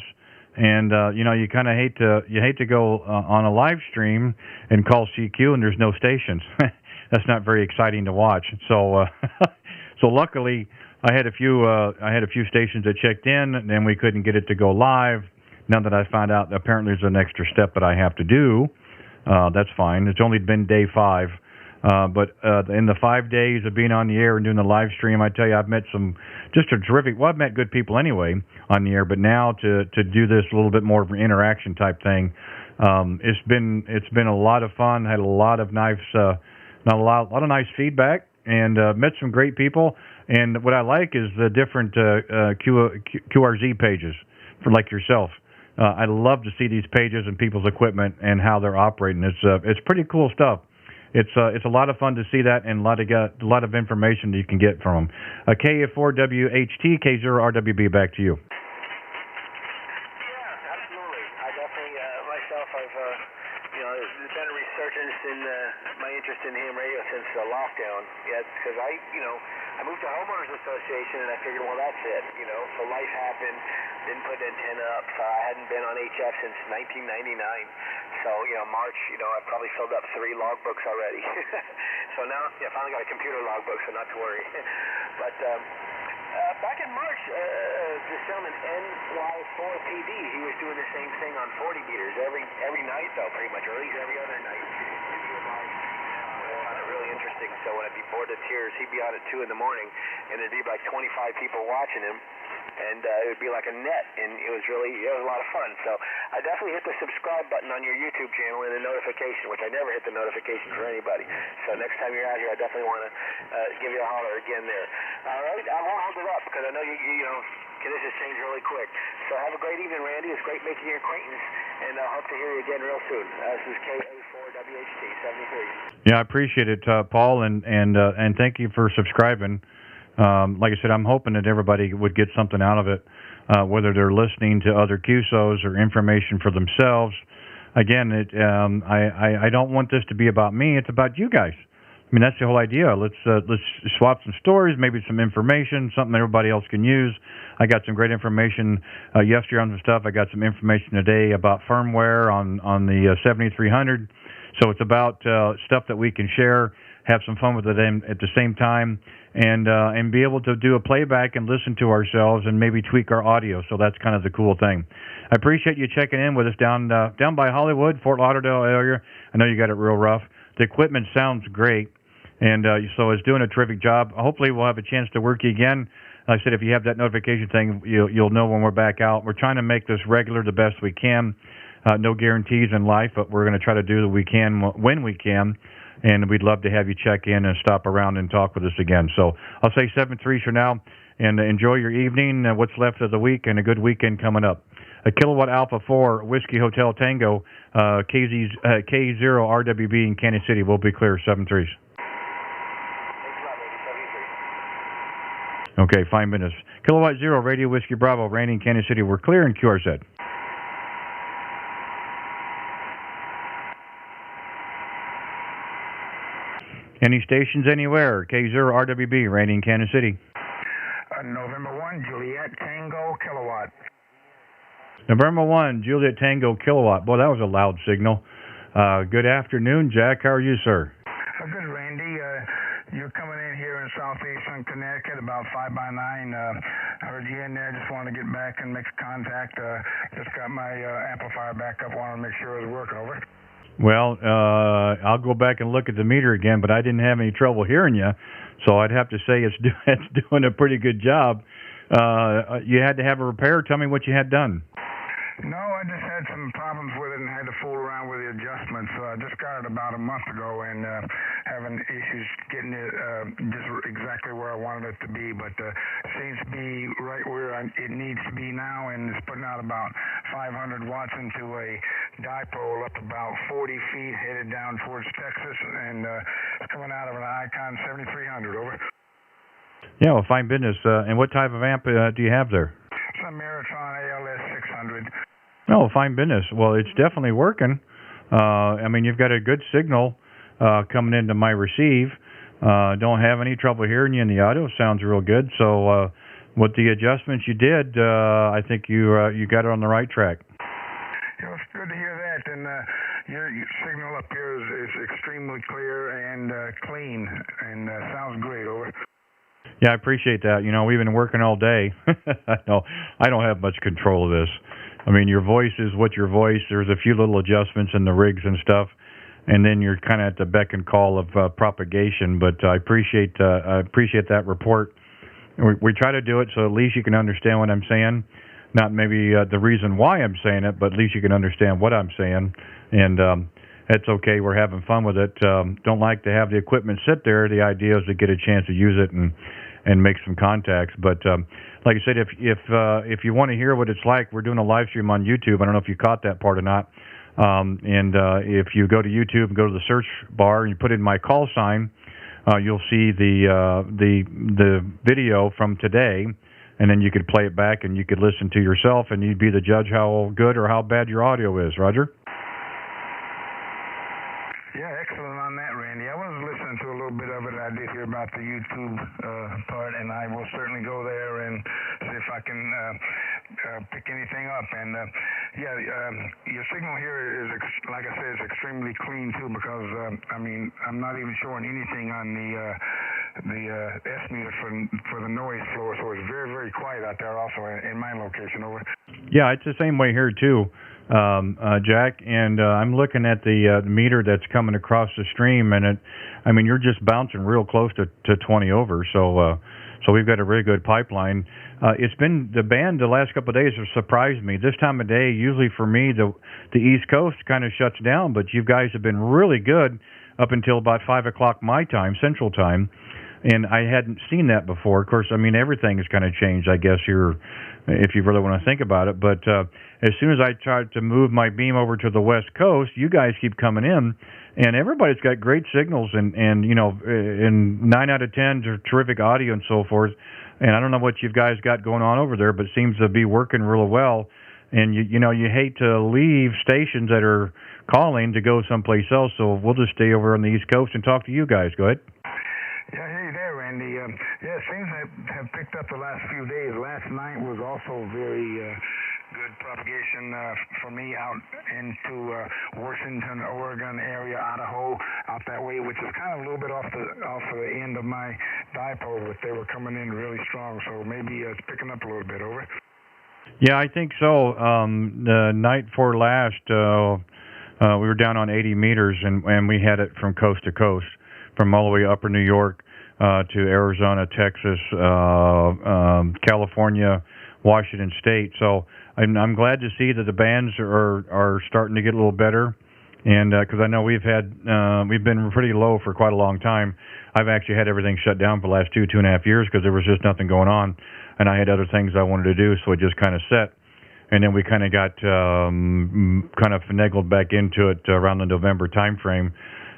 And you kind of hate to go on a live stream and call CQ and there's no stations. That's not very exciting to watch. So so luckily I had a few stations that checked in, and then we couldn't get it to go live. Now that I found out apparently there's an extra step that I have to do, that's fine. It's only been day 5. But in the 5 days of being on the air and doing the live stream, I tell you, I've met I've met good people anyway on the air, but now to do this a little bit more of an interaction type thing, it's been a lot of fun. Had a lot of nice feedback, and met some great people. And what I like is the different QRZ pages for like yourself. I love to see these pages and people's equipment and how they're operating. It's pretty cool stuff. It's a lot of fun to see that, and a lot of information that you can get from them. K0RWHT, K0RWB, back to you. there's been a resurgence in my interest in ham radio since the lockdown. Yeah, because I moved to homeowners association and I figured, well, that's it. So life happened. Didn't put an antenna up. I hadn't been on HF since 1999. So March, I've probably filled up 3 logbooks already. So now, I finally got a computer logbook, so not to worry. But back in March, this gentleman NY4PD, he was doing the same thing on 40 meters every night, though, pretty much, or at least every other night. I found it really interesting. So when I'd be bored to tears, he'd be out at 2 in the morning, and there'd be like 25 people watching him. And it would be like a net, and it was a lot of fun. So I definitely hit the subscribe button on your YouTube channel and the notification, which I never hit the notification for anybody. So next time you're out here, I definitely want to give you a holler again there. All right, I won't hold it up because I know conditions change really quick. So have a great evening, Randy. It's great making your acquaintance, and I hope to hear you again real soon. This is K0RWB 73. Yeah, I appreciate it, Paul, and thank you for subscribing. Like I said, I'm hoping that everybody would get something out of it, whether they're listening to other QSOs or information for themselves. Again, I don't want this to be about me. It's about you guys. I mean, that's the whole idea. Let's swap some stories, maybe some information, something everybody else can use. I got some great information yesterday on some stuff. I got some information today about firmware on the 7300. So it's about stuff that we can share, have some fun with it at the same time, and be able to do a playback and listen to ourselves and maybe tweak our audio. So that's kind of the cool thing. I appreciate you checking in with us down by Hollywood, Fort Lauderdale area. I know you got it real rough. The equipment sounds great, and so it's doing a terrific job. Hopefully we'll have a chance to work you again. Like I said, if you have that notification thing, you'll know when we're back out. We're trying to make this regular the best we can. No guarantees in life, but we're going to try to do what we can when we can. And we'd love to have you check in and stop around and talk with us again. So I'll say 7-3 for now, and enjoy your evening, what's left of the week, and a good weekend coming up. A Kilowatt Alpha 4 Whiskey Hotel Tango, K0RWB in Kansas City. We'll be clear, 7-3s. Okay, 5 minutes. Kilowatt 0 Radio Whiskey Bravo, Randy in Kansas City. We're clear in QRZ. Any stations anywhere? K0RWB, Randy in Kansas City. November 1, Juliet Tango Kilowatt. November 1, Juliet Tango Kilowatt. Boy, that was a loud signal. Good afternoon, Jack. How are you, sir? Good, Randy. You're coming in here in southeastern Connecticut about 5 by 9. Heard you in there. Just wanted to get back and make contact. Just got my amplifier back up. Wanted to make sure it was working. Over. Well, I'll go back and look at the meter again, but I didn't have any trouble hearing you, so I'd have to say it's doing a pretty good job. You had to have a repair. Tell me what you had done. No, I just had some problems with it and had to fool around with the adjustments. I just got it about a month ago and having issues getting it just exactly where I wanted it to be, but seems to be right where it needs to be now, and it's putting out about 500 watts into a dipole up about 40 feet headed down towards Texas, and it's coming out of an Icon 7300. Over. Yeah, well, fine business. And what type of amp do you have there? It's a Maritron ALS 600. Oh, fine business. Well, it's definitely working. I mean, you've got a good signal coming into my receive. Don't have any trouble hearing you in the audio. Sounds real good. So with the adjustments you did, I think you got it on the right track. Yeah, it's good to hear that. And your signal up here is extremely clear and clean, and sounds great. Over. Yeah, I appreciate that. You know, we've been working all day. No, I don't have much control of this. I mean, your voice is what your voice. There's a few little adjustments in the rigs and stuff, and then you're kind of at the beck and call of propagation. But I appreciate that report. We try to do it so at least you can understand what I'm saying. Not maybe the reason why I'm saying it, but at least you can understand what I'm saying. And that's okay. We're having fun with it. Don't like to have the equipment sit there. The idea is to get a chance to use it and make some contacts. But like I said, if you want to hear what it's like, we're doing a live stream on YouTube. I don't know if you caught that part or not. And if you go to YouTube and go to the search bar and you put in my call sign, you'll see the video from today, and then you could play it back and you could listen to yourself, and you'd be the judge how good or how bad your audio is. Roger? Yeah, excellent on that, Randy. I was listening to a little bit of it. I did hear about the YouTube part, and I will certainly go there and see if I can pick anything up. And your signal here is, like I said, is extremely clean too, because I mean, I'm not even showing anything on the S meter for the noise floor, so it's very, very quiet out there. Also in my location, over. Yeah, it's the same way here too. Jack, and I'm looking at the meter that's coming across the stream, and I mean, you're just bouncing real close to 20 over, so we've got a really good pipeline. It's been the band the last couple of days have surprised me. This time of day, usually for me, the East Coast kind of shuts down, but you guys have been really good up until about 5 o'clock my time, Central Time, and I hadn't seen that before. Of course, I mean, everything has kind of changed, I guess, here, if you really want to think about it, but as soon as I tried to move my beam over to the West Coast, you guys keep coming in, and everybody's got great signals, and you know, in 9 out of 10, terrific audio and so forth. And I don't know what you guys got going on over there, but it seems to be working real well. And you know, you hate to leave stations that are calling to go someplace else, so we'll just stay over on the East Coast and talk to you guys. Go ahead. Yeah, hey there, Randy. Yeah, it seems to have picked up the last few days. Last night was also very good propagation for me out into Washington, Oregon area, Idaho, out that way, which is kind of a little bit off the end of my dipole, but they were coming in really strong, so maybe it's picking up a little bit. Over. Yeah, I think so. The night before last, we were down on 80 meters, and we had it from coast to coast, from all the way upper New York to Arizona, Texas, California, Washington State. So I'm glad to see that the bands are starting to get a little better, and because I know we've been pretty low for quite a long time. I've actually had everything shut down for the last 2.5 years because there was just nothing going on, and I had other things I wanted to do, so it just kind of set. And then we kind of got kind of finagled back into it around the November time frame.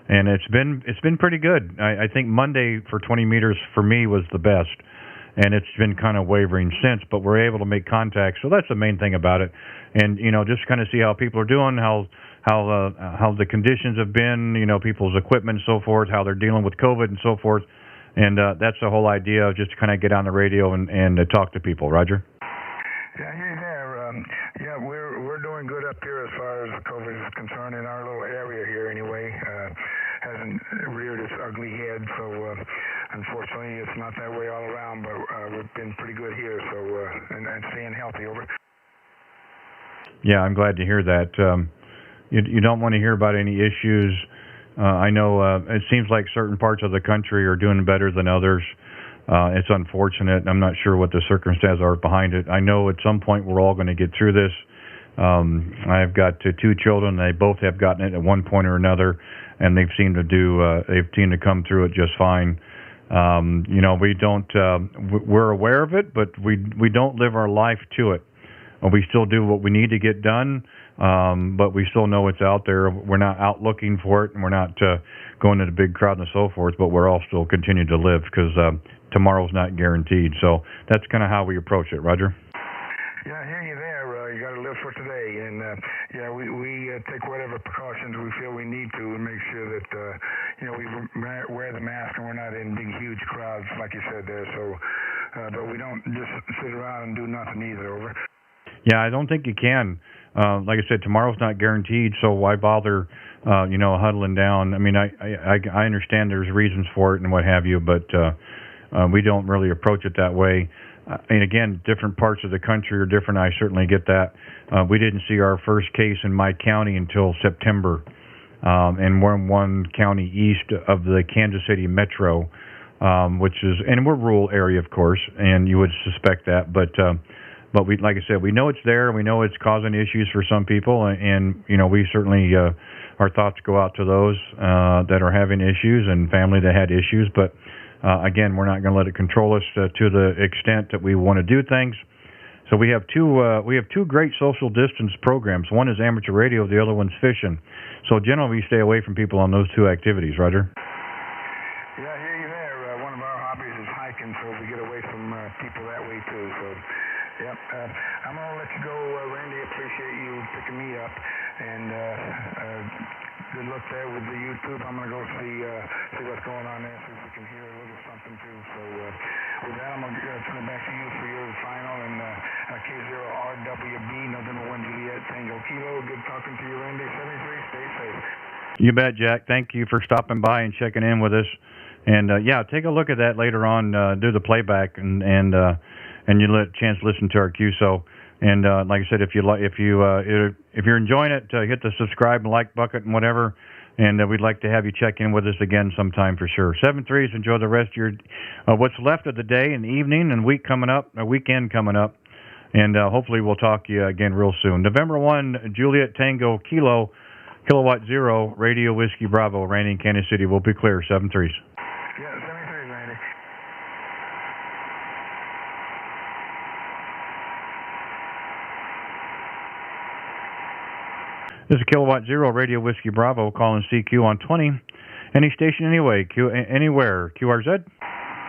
And it's been pretty good. I think Monday for 20 meters for me was the best, and it's been kind of wavering since. But we're able to make contact, so that's the main thing about it. And you know, just kind of see how people are doing, how the conditions have been, you know, people's equipment and so forth, how they're dealing with COVID and so forth. And that's the whole idea of just to kind of get on the radio and talk to people. Roger. Yeah, hey there. Yeah, we're doing good up here as far as COVID is concerned in our little area here. Anyway, hasn't reared its ugly head, so unfortunately it's not that way all around. But we've been pretty good here, so and staying healthy. Over. Yeah, I'm glad to hear that. You don't want to hear about any issues. I know it seems like certain parts of the country are doing better than others. It's unfortunate. I'm not sure what the circumstances are behind it. I know at some point we're all going to get through this. I've got 2 children. They both have gotten it at one point or another, and they've seemed to come through it just fine. You know, we don't. We're aware of it, but we don't live our life to it. We still do what we need to get done, but we still know it's out there. We're not out looking for it, and we're not going to the big crowd and so forth, but we're all still continuing to live because tomorrow's not guaranteed. So that's kind of how we approach it. Roger? Yeah, I hear you there. You got to live for today. And, yeah, we take whatever precautions we feel we need to make sure that, you know, we wear the mask and we're not in big, huge crowds, like you said there. So, but we don't just sit around and do nothing either. Over. Yeah, I don't think you can. Like I said, tomorrow's not guaranteed, so why bother, you know, huddling down? I mean, I understand there's reasons for it and what have you, but we don't really approach it that way. And again, different parts of the country are different. I certainly get that. We didn't see our first case in my county until September, and we're in one county east of the Kansas City metro, which is, and we're rural area, of course, and you would suspect that, but we, like I said, we know it's there. We know it's causing issues for some people, and you know, we certainly our thoughts go out to those that are having issues and family that had issues. But again, we're not going to let it control us to the extent that we want to do things. So we have two great social distance programs. One is amateur radio. The other one's fishing. So generally, we stay away from people on those two activities. Roger. Yeah, I hear you there. One of our hobbies is hiking, so we get away from people that way too. So. Yep. I'm going to let you go, Randy. Appreciate you picking me up. And good you look there with the YouTube, I'm going to go see what's going on there, see if we can hear a little something too. So with that, I'm going to turn it back to you for your final. And K0RWB, November 1 Juliet Tango Kilo. Good talking to you, Randy. 73. Stay safe. You bet, Jack. Thank you for stopping by and checking in with us. And yeah, take a look at that later on. Do the playback and you let a chance to listen to our QSO. And like I said, if you're enjoying it, hit the subscribe and like bucket and whatever. And we'd like to have you check in with us again sometime for sure. 7-3s. Enjoy the rest of your what's left of the day and evening and weekend coming up. And hopefully we'll talk to you again real soon. November 1, Juliet Tango Kilo, Kilowatt 0, Radio Whiskey Bravo, Randy in Kansas City. We'll be clear. 7-3s. Yeah, 73, Randy. This is Kilowatt 0, Radio Whiskey Bravo, calling CQ on 20. Any station, anyway, anywhere. QRZ?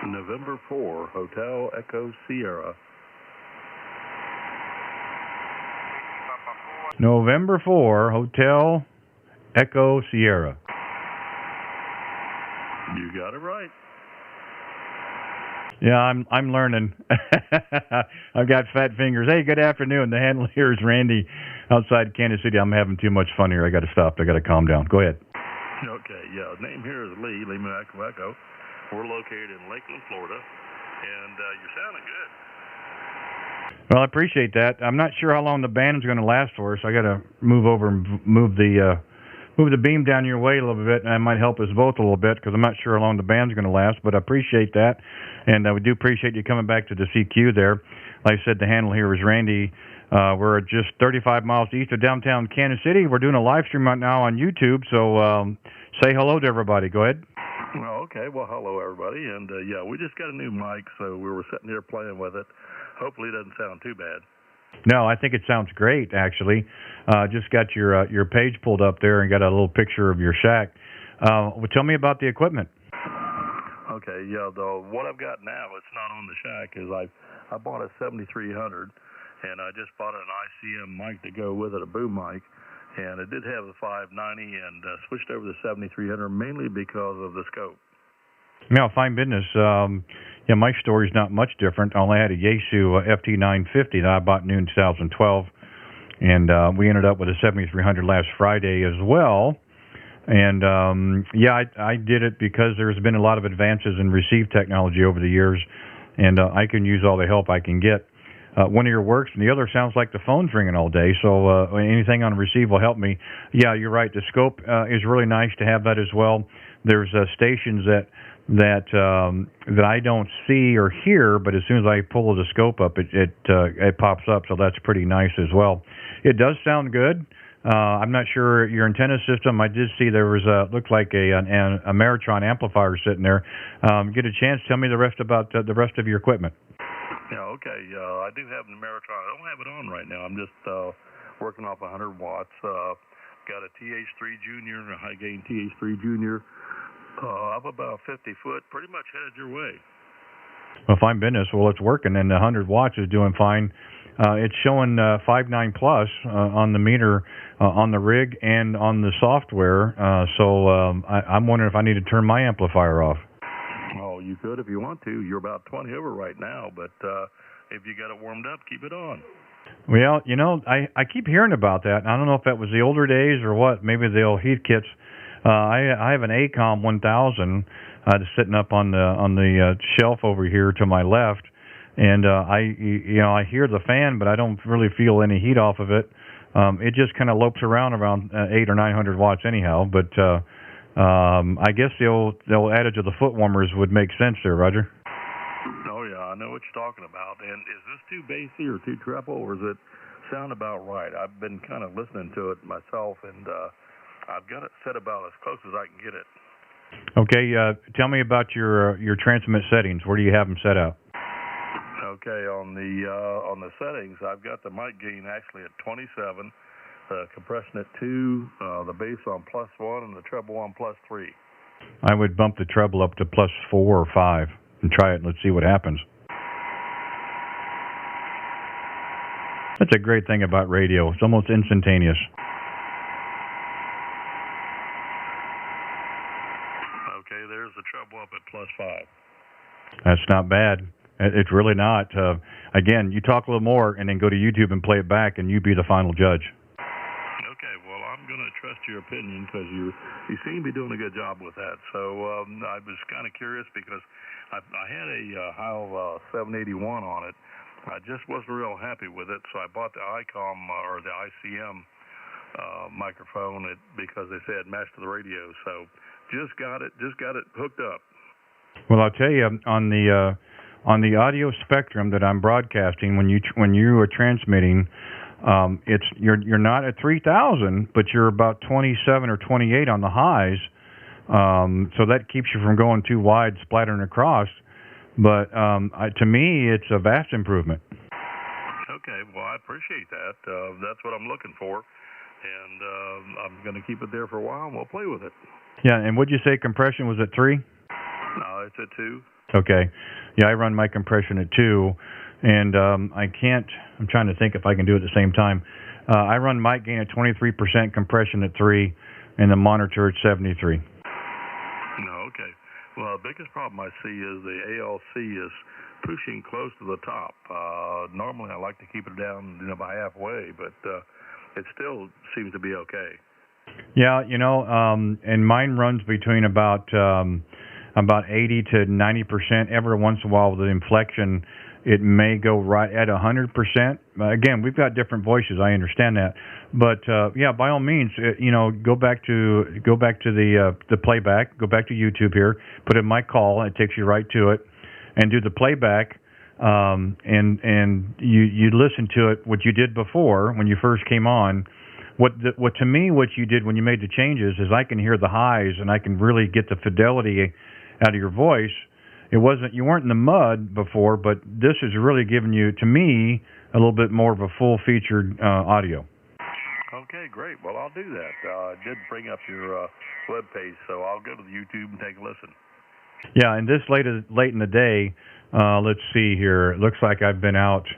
November 4, Hotel Echo Sierra. November 4, Hotel Echo Sierra. You got it right. Yeah, I'm learning. I've got fat fingers. Hey, good afternoon. The handle here is Randy outside Kansas City. I'm having too much fun here. I got to stop. I got to calm down. Go ahead. Okay, yeah. Name here is Lee Echo Echo. We're located in Lakeland, Florida, and you're sounding good. Well, I appreciate that. I'm not sure how long the band is going to last for, so I got to move over and move the beam down your way a little bit, and that might help us both a little bit because I'm not sure how long the band's going to last, but I appreciate that, and we do appreciate you coming back to the CQ there. Like I said, the handle here is Randy. We're just 35 miles east of downtown Kansas City. We're doing a live stream right now on YouTube, so say hello to everybody. Go ahead. Well, okay. Well, hello, everybody, and yeah, we just got a new mic, so we were sitting here playing with it. Hopefully it doesn't sound too bad. No, I think it sounds great, actually. Just got your page pulled up there and got a little picture of your shack. Well, tell me about the equipment. Okay, yeah, what I've got now, it's not on the shack, is I bought a 7300, and I just bought an ICM mic to go with it, a boom mic, and it did have the 590 and switched over to the 7300 mainly because of the scope. Yeah, fine business. Yeah, my story's not much different. I only had a Yaesu FT950 that I bought in 2012, and we ended up with a 7300 last Friday as well. And yeah, I did it because there's been a lot of advances in receive technology over the years, and I can use all the help I can get. One of your works, and the other sounds like the phone's ringing all day, so anything on receive will help me. Yeah, you're right. The scope is really nice to have that as well. There's stations that I don't see or hear, but as soon as I pull the scope up, it pops up, so that's pretty nice as well. It does sound good. I'm not sure your antenna system. I did see there was looked like a Meritron amplifier sitting there. Get a chance, tell me the rest about the rest of your equipment. Yeah, okay. I do have an Meritron. I don't have it on right now. I'm just working off 100 watts. Got a TH3 Junior, a high gain TH3 Junior. Up about 50 foot, pretty much headed your way. Well, fine business. Well, it's working, and 100 watts is doing fine. It's showing 5.9 plus on the meter, on the rig, and on the software. So I'm wondering if I need to turn my amplifier off. Oh, you could if you want to. You're about 20 over right now, but if you got it warmed up, keep it on. Well, you know, I keep hearing about that. I don't know if that was the older days or what. Maybe the old heat kits. I have an ACOM 1000 sitting up on the shelf over here to my left, and I hear the fan, but I don't really feel any heat off of it. It just kind of lopes around 800 or 900 watts anyhow. But I guess the old adage of the foot warmers would make sense there, Roger. Oh yeah, I know what you're talking about. And is this too bassy or too treble, or does it sound about right? I've been kind of listening to it myself, and I've got it set about as close as I can get it. Okay, tell me about your transmit settings. Where do you have them set out? Okay, on the settings, I've got the mic gain actually at 27, compression at 2, the bass on +1, and the treble on +3. I would bump the treble up to +4 or 5 and try it, and let's see what happens. That's a great thing about radio. It's almost instantaneous. Okay, there's the treble up at +5. That's not bad. It's really not. Again, you talk a little more and then go to YouTube and play it back, and you be the final judge. Okay, well, I'm going to trust your opinion because you seem to be doing a good job with that. So I was kind of curious because I had a Heil 781 on it. I just wasn't real happy with it, so I bought the ICOM or the ICM microphone because they said match to the radio. So just got it hooked up. Well, I'll tell you, on the audio spectrum that I'm broadcasting, when you are transmitting, you're not at 3,000, but you're about 27 or 28 on the highs. So that keeps you from going too wide, splattering across. But to me, it's a vast improvement. Okay, well, I appreciate that. That's what I'm looking for, and I'm going to keep it there for a while, and we'll play with it. Yeah, and would you say compression was at 3? No, it's at 2. Okay. Yeah, I run my compression at 2, and I'm trying to think if I can do it at the same time. I run mic gain at 23%, compression at 3, and the monitor at 73. No, okay. Well, the biggest problem I see is the ALC is pushing close to the top. Normally I like to keep it down, by halfway, but it still seems to be okay. Yeah, and mine runs between about 80 to 90%. Every once in a while with the inflection, it may go right at 100%. Again, we've got different voices. I understand that, but yeah, by all means, go back to the playback. Go back to YouTube here. Put in my call. It takes you right to it, and do the playback. And you listen to it. What you did before when you first came on. What you did when you made the changes is I can hear the highs and I can really get the fidelity out of your voice. You weren't in the mud before, but this is really giving you, to me, a little bit more of a full-featured audio. Okay, great. Well, I'll do that. I did bring up your web page, so I'll go to the YouTube and take a listen. Yeah, and this late in the day, let's see here. It looks like I've been out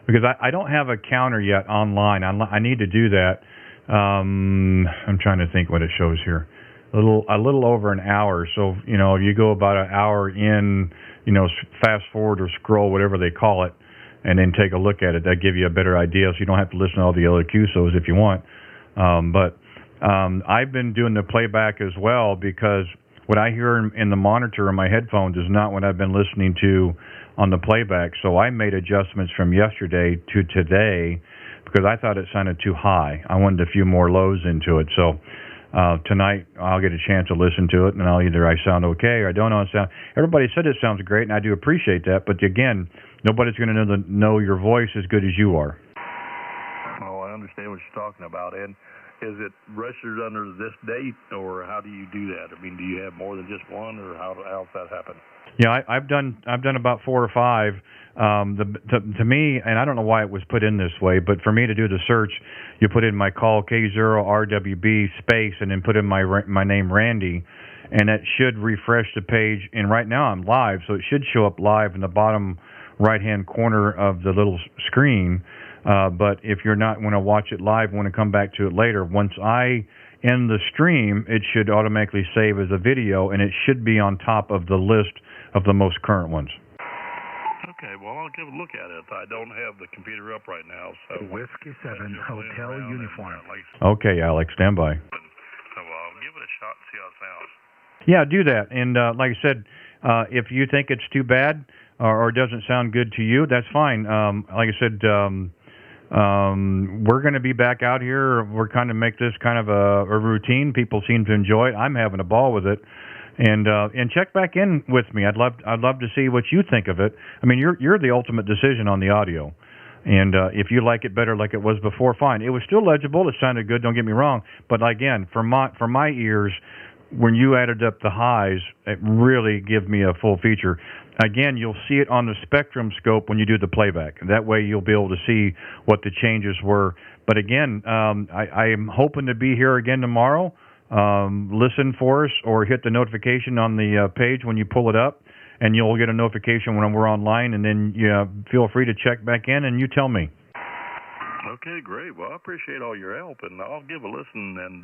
because I don't have a counter yet online. I need to do that. I'm trying to think what it shows here. A little over an hour. So, if you go about an hour in, fast forward or scroll, whatever they call it, and then take a look at it, that give you a better idea. So you don't have to listen to all the other QSOs if you want. But I've been doing the playback as well because what I hear in the monitor in my headphones is not what I've been listening to on the playback. So I made adjustments from yesterday to today because I thought it sounded too high. I wanted a few more lows into it. So tonight I'll get a chance to listen to it, and I sound okay or I don't know. Everybody said it sounds great, and I do appreciate that. But again, nobody's going to know your voice as good as you are. Oh, I understand what you're talking about. And is it registered under this date, or how do you do that? I mean, do you have more than just one, or how's that happen? Yeah, I've done about 4 or 5. To me, and I don't know why it was put in this way, but for me to do the search, you put in my call K0RWB space, and then put in my name Randy, and that should refresh the page. And right now I'm live, so it should show up live in the bottom right-hand corner of the little screen. But if you're not want to watch it live, want to come back to it later, once I end the stream, it should automatically save as a video, and it should be on top of the list of the most current ones. Okay, well, I'll give a look at it. I don't have the computer up right now, so... Whiskey 7, Hotel Uniform. Okay, Alex, stand by. So I'll give it a shot and see how it sounds. Yeah, do that. And like I said, if you think it's too bad or doesn't sound good to you, that's fine. Like I said, we're going to be back out here. We're kind of make this kind of a routine. People seem to enjoy it. I'm having a ball with it. And check back in with me. I'd love to see what you think of it. I mean, you're the ultimate decision on the audio. And if you like it better like it was before, fine. It was still legible. It sounded good. Don't get me wrong. But again, for my ears, when you added up the highs, it really gives me a full feature. Again, you'll see it on the spectrum scope when you do the playback. That way you'll be able to see what the changes were. But again, I am hoping to be here again tomorrow. Listen for us or hit the notification on the page when you pull it up, and you'll get a notification when we're online, and then feel free to check back in and you tell me. Okay, great. Well, I appreciate all your help, and I'll give a listen, and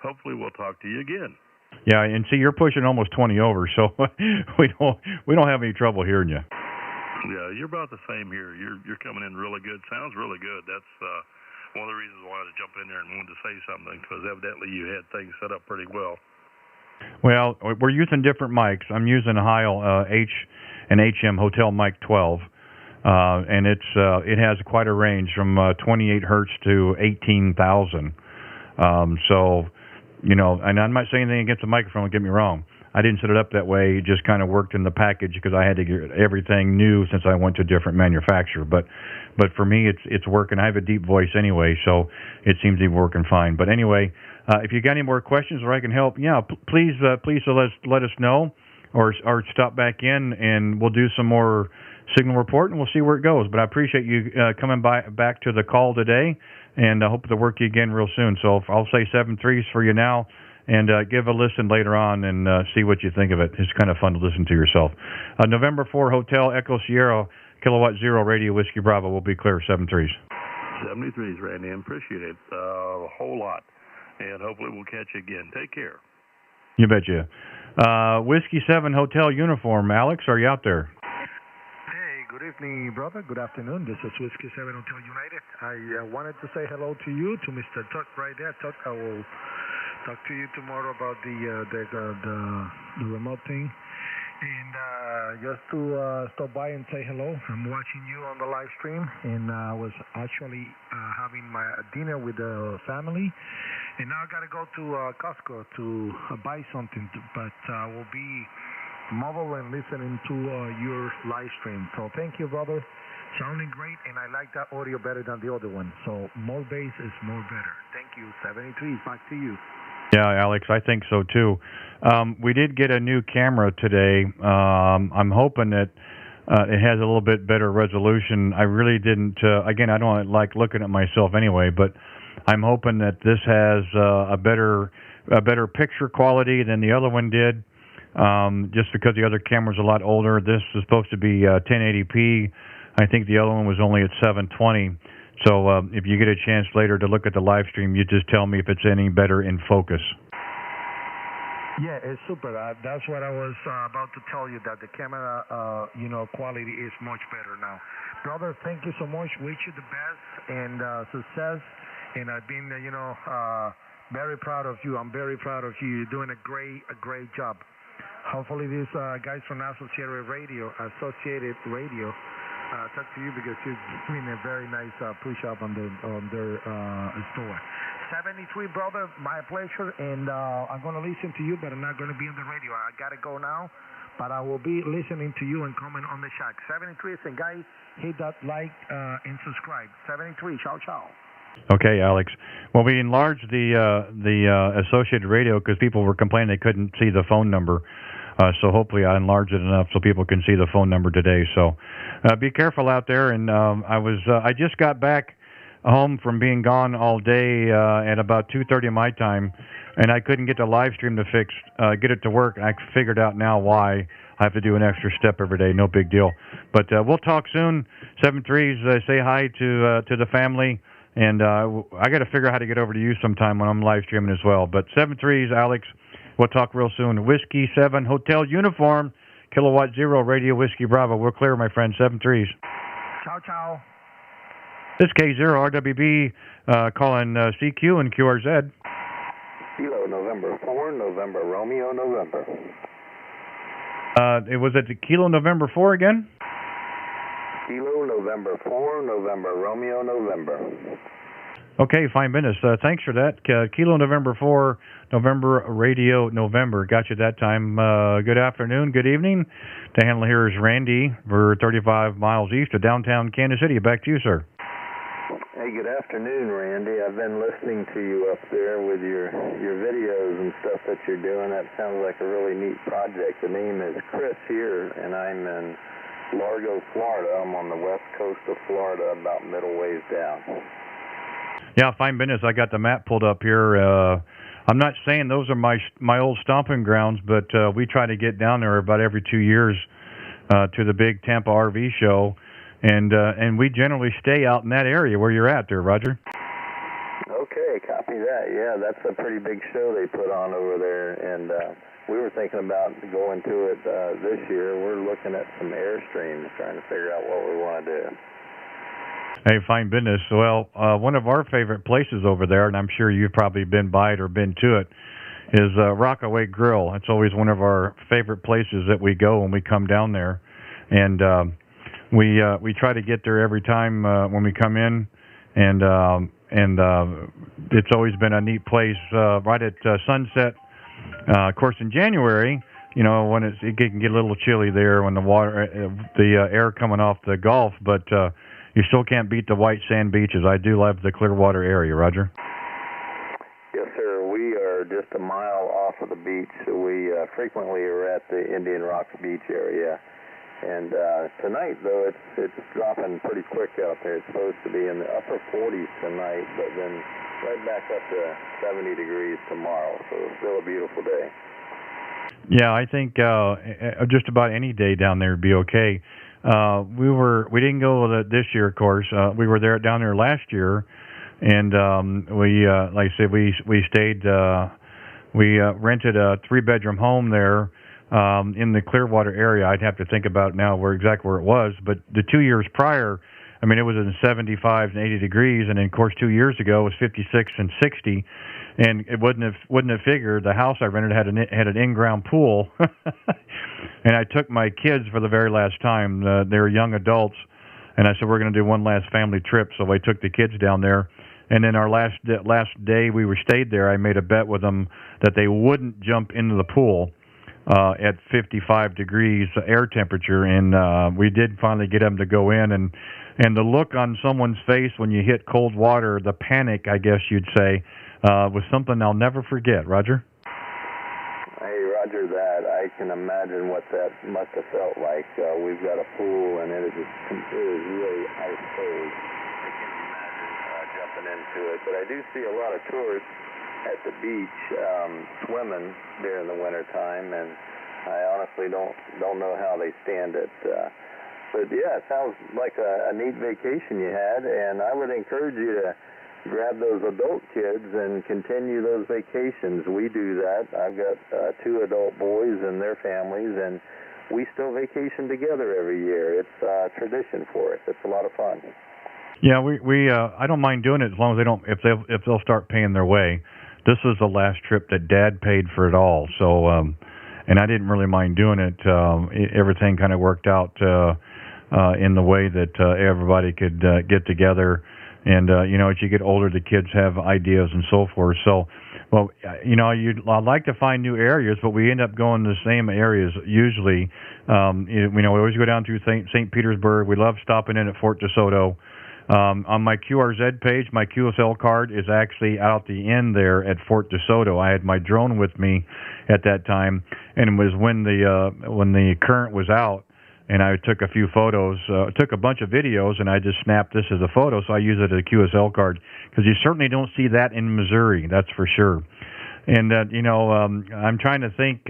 hopefully we'll talk to you again. Yeah, and see, you're pushing almost 20 over, so we don't have any trouble hearing you. Yeah, you're about the same here. You're coming in really good. Sounds really good. That's one of the reasons why I wanted to jump in there and wanted to say something, because evidently you had things set up pretty well. Well, we're using different mics. I'm using a Heil H and HM Hotel Mic 12, and it has quite a range from 28 hertz to 18,000. So, you know, and I'm not saying anything against the microphone. Don't get me wrong. I didn't set it up that way. It just kind of worked in the package because I had to get everything new since I went to a different manufacturer. But for me, it's working. I have a deep voice anyway, so it seems to be working fine. But anyway, if you got any more questions or I can help, yeah, please let us know or stop back in and we'll do some more signal report and we'll see where it goes. But I appreciate you coming back to the call today, and I hope to work you again real soon. So I'll say 7.3s for you now. And give a listen later on and see what you think of it. It's kind of fun to listen to yourself. November 4, Hotel Echo Sierra, Kilowatt Zero, Radio Whiskey Bravo. We'll be clear, 7.3s. 73s, Randy. I appreciate it a whole lot. And hopefully we'll catch you again. Take care. You betcha. Whiskey 7 Hotel Uniform. Alex, are you out there? Hey, good evening, brother. Good afternoon. This is Whiskey 7 Hotel United. I wanted to say hello to you, to Mr. Tuck right there. Tuck, I will talk to you tomorrow about the remote thing, and just to stop by and say hello. I'm watching you on the live stream, and I was actually having my dinner with the family, and now I gotta go to Costco to buy something, but I will be mobile and listening to your live stream. So thank you, brother. Sounding great, and I like that audio better than the other one. So more bass is more better. Thank you. 73, back to you. Yeah, Alex, I think so too. We did get a new camera today. I'm hoping that it has a little bit better resolution. I really didn't. Again, I don't like looking at myself anyway, but I'm hoping that this has a better picture quality than the other one did. Just because the other camera's a lot older. This is supposed to be 1080p. I think the other one was only at 720. So if you get a chance later to look at the live stream, you just tell me if it's any better in focus. Yeah, it's super. That's what I was about to tell you, that the camera, quality is much better now. Brother, thank you so much. Wish you the best and success. And I've been, very proud of you. I'm very proud of you. You're doing a great job. Hopefully these guys from Associated Radio talk to you, because you're doing a very nice push-up on their store. 73, brother, my pleasure, and I'm going to listen to you, but I'm not going to be on the radio. I got to go now, but I will be listening to you and comment on the shack. 73, and guys, hit that like and subscribe. 73, ciao, ciao. Okay, Alex. Well, we enlarged the Associated Radio because people were complaining they couldn't see the phone number. So hopefully I enlarged it enough so people can see the phone number today. So be careful out there. And I just got back home from being gone all day at about 2:30 my time, and I couldn't get the live stream to get it to work. I figured out now why I have to do an extra step every day. No big deal. But we'll talk soon. 7.3s, say hi to the family. And I got to figure out how to get over to you sometime when I'm live streaming as well. But 7.3s, Alex. We'll talk real soon. Whiskey 7 Hotel Uniform, Kilowatt Zero, Radio Whiskey Bravo. We're clear, my friend. 7.3s. Ciao, ciao. This K0RWB calling CQ and QRZ. Kilo November 4, November Romeo November. It was at the Kilo November 4 again? Kilo November 4, November Romeo November. Okay, fine business. Thanks for that. Kilo November 4, November Radio November. Got you that time. Good afternoon, good evening. The handler here is Randy. We're 35 miles east of downtown Kansas City. Back to you, sir. Hey, good afternoon, Randy. I've been listening to you up there with your videos and stuff that you're doing. That sounds like a really neat project. The name is Chris here, and I'm in Largo, Florida. I'm on the west coast of Florida, about middle ways down. Yeah, fine business. I got the map pulled up here. I'm not saying those are my old stomping grounds, but we try to get down there about every 2 years to the big Tampa RV show, and we generally stay out in that area where you're at there, Roger. Okay, copy like that. Yeah, that's a pretty big show they put on over there, and we were thinking about going to it this year. We're looking at some Airstreams, trying to figure out what we want to do. Hey, fine business. Well, one of our favorite places over there, and I'm sure you've probably been by it or been to it, is Rockaway Grill. It's always one of our favorite places that we go when we come down there, and we try to get there every time when we come in, and it's always been a neat place right at sunset. Of course, in January, you know, when it can get a little chilly there when the air coming off the Gulf, but you still can't beat the white sand beaches. I do love the Clearwater area, Roger. Yes, sir. We are just a mile off of the beach, so we frequently are at the Indian Rocks Beach area. And tonight, though, it's dropping pretty quick out there. It's supposed to be in the upper 40s tonight, but then right back up to 70 degrees tomorrow. So it's still a beautiful day. Yeah, I think just about any day down there would be okay. We didn't go this year, of course. We were down there last year, and we like I said, we stayed. We rented a 3-bedroom home there. In the Clearwater area. I'd have to think about now exactly where it was, but the 2 years prior, I mean, it was in 75 and 80 degrees, and then, of course, 2 years ago it was 56 and 60, and it wouldn't have figured the house I rented had an in-ground pool, and I took my kids for the very last time. They were young adults, and I said, we're going to do one last family trip, so I took the kids down there. And then our last day we stayed there, I made a bet with them that they wouldn't jump into the pool at 55 degrees air temperature, and we did finally get them to go in, and the look on someone's face when you hit cold water, the panic, I guess you'd say, was something I'll never forget. Roger? Hey, Roger that. I can imagine what that must have felt like. We've got a pool, and it is really ice cold. I can't imagine jumping into it, but I do see a lot of tourists at the beach swimming during the winter time, and I honestly don't know how they stand it. But yeah, it sounds like a neat vacation you had, and I would encourage you to grab those adult kids and continue those vacations. We do that. I've got 2 adult boys and their families, and we still vacation together every year. It's a tradition for us. It's a lot of fun. Yeah, we I don't mind doing it as long as if they'll start paying their way. This was the last trip that Dad paid for it all, so and I didn't really mind doing it. Everything kind of worked out in the way that everybody could get together, and you know, as you get older, the kids have ideas and so forth. So, well, you know, I'd like to find new areas, but we end up going to the same areas usually. You know, we always go down through St. Petersburg. We love stopping in at Fort DeSoto. On my QRZ page, my QSL card is actually out the end there at Fort DeSoto. I had my drone with me at that time, and it was when the current was out, and I took a few photos, took a bunch of videos, and I just snapped this as a photo, so I use it as a QSL card, because you certainly don't see that in Missouri, that's for sure. And, you know, I'm trying to think,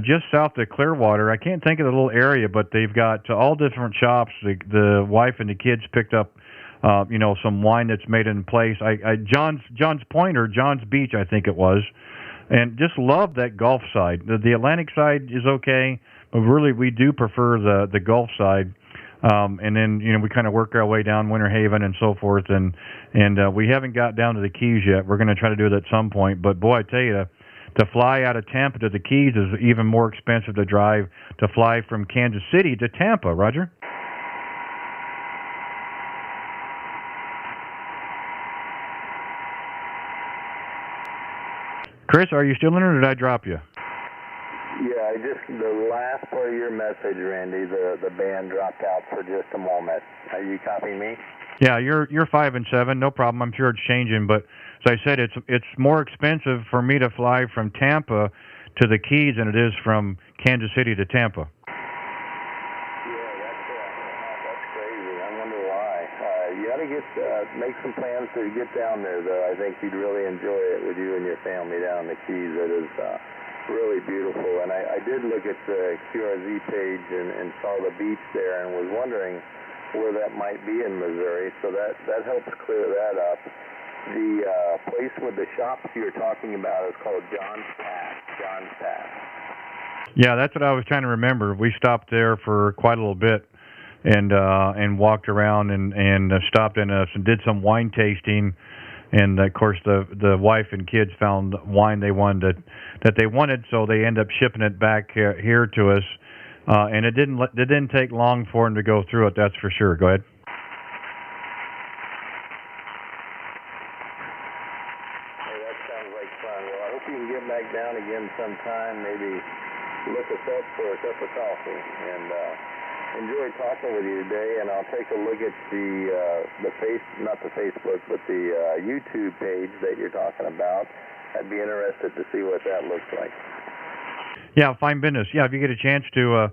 just south of Clearwater, I can't think of the little area, but they've got all different shops. The wife and the kids picked up, you know, some wine that's made in place. John's Point or John's Beach, I think it was, and just love that Gulf side. The Atlantic side is okay, but really we do prefer the Gulf side. And then, you know, we kind of work our way down Winter Haven and so forth, and we haven't got down to the Keys yet. We're going to try to do it at some point, but boy, I tell you, to fly out of Tampa to the Keys is even more expensive to fly from Kansas City to Tampa, Roger? Chris, are you still in or did I drop you? Yeah, the last part of your message, Randy, the band dropped out for just a moment. Are you copying me? Yeah, you're 5 and 7, no problem. I'm sure it's changing, but as I said, it's more expensive for me to fly from Tampa to the Keys than it is from Kansas City to Tampa. Yeah, that's crazy. I wonder why. You got to make some plans to get down there, though. I think you'd really enjoy it with you and your family down the Keys. It is really beautiful, and I did look at the QRZ page and saw the beach there and was wondering where that might be in Missouri, so that helps clear that up. The place with the shops you're talking about is called John's Pass. John's Pass. Yeah, that's what I was trying to remember. We stopped there for quite a little bit and walked around and stopped and did some wine tasting. And of course, the wife and kids found wine they wanted that they wanted, so they end up shipping it back here to us. And it didn't take long for them to go through it. That's for sure. Go ahead. Hey, that sounds like fun. Well, I hope you can get back down again sometime. Maybe look us up for a cup of coffee. And enjoy talking with you today. And I'll take a look at not the Facebook, but the YouTube page that you're talking about. I'd be interested to see what that looks like. Yeah, fine business. Yeah, if you get a chance to,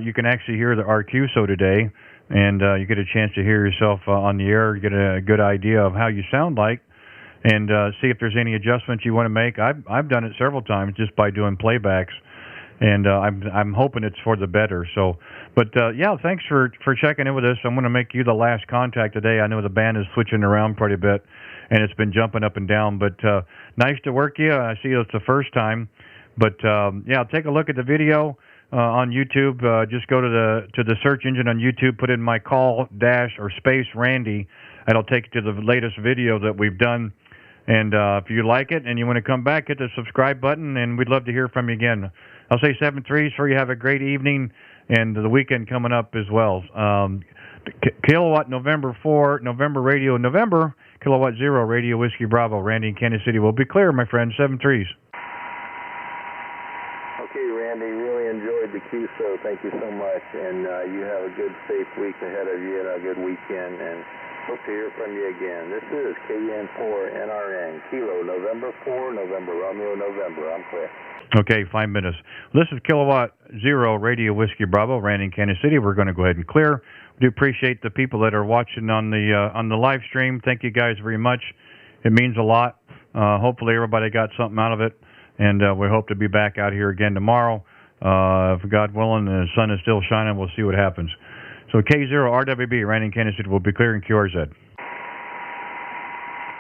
you can actually hear our QSO today, and you get a chance to hear yourself on the air, get a good idea of how you sound like, and see if there's any adjustments you want to make. I've done it several times just by doing playbacks, and I'm hoping it's for the better. So, but yeah, thanks for checking in with us. I'm going to make you the last contact today. I know the band is switching around pretty bit, and it's been jumping up and down. But nice to work you. I see it's the first time. But yeah, take a look at the video on YouTube. Just go to the search engine on YouTube, put in my call dash or space Randy. It'll take you to the latest video that we've done. And if you like it and you want to come back, hit the subscribe button, and we'd love to hear from you again. I'll say 7-3 so you have a great evening and the weekend coming up as well. Kilowatt November 4, November Radio November, Kilowatt 0 Radio Whiskey Bravo, Randy in Kansas City. We'll be clear, my friend. 7-3s. Okay, Randy, really enjoyed the QSO. Thank you so much. And you have a good, safe week ahead of you and a good weekend. And hope to hear from you again. This is KN4NRN, Kilo, November 4, November, Romeo, November. I'm clear. Okay, 5 minutes. This is Kilowatt 0 Radio Whiskey Bravo, Randy in Kansas City. We're going to go ahead and clear. We do appreciate the people that are watching on the live stream. Thank you guys very much. It means a lot. Hopefully everybody got something out of it. And we hope to be back out here again tomorrow. If God willing, the sun is still shining, we'll see what happens. So K0RWB, Randy in Kansas City, will be clearing QRZ.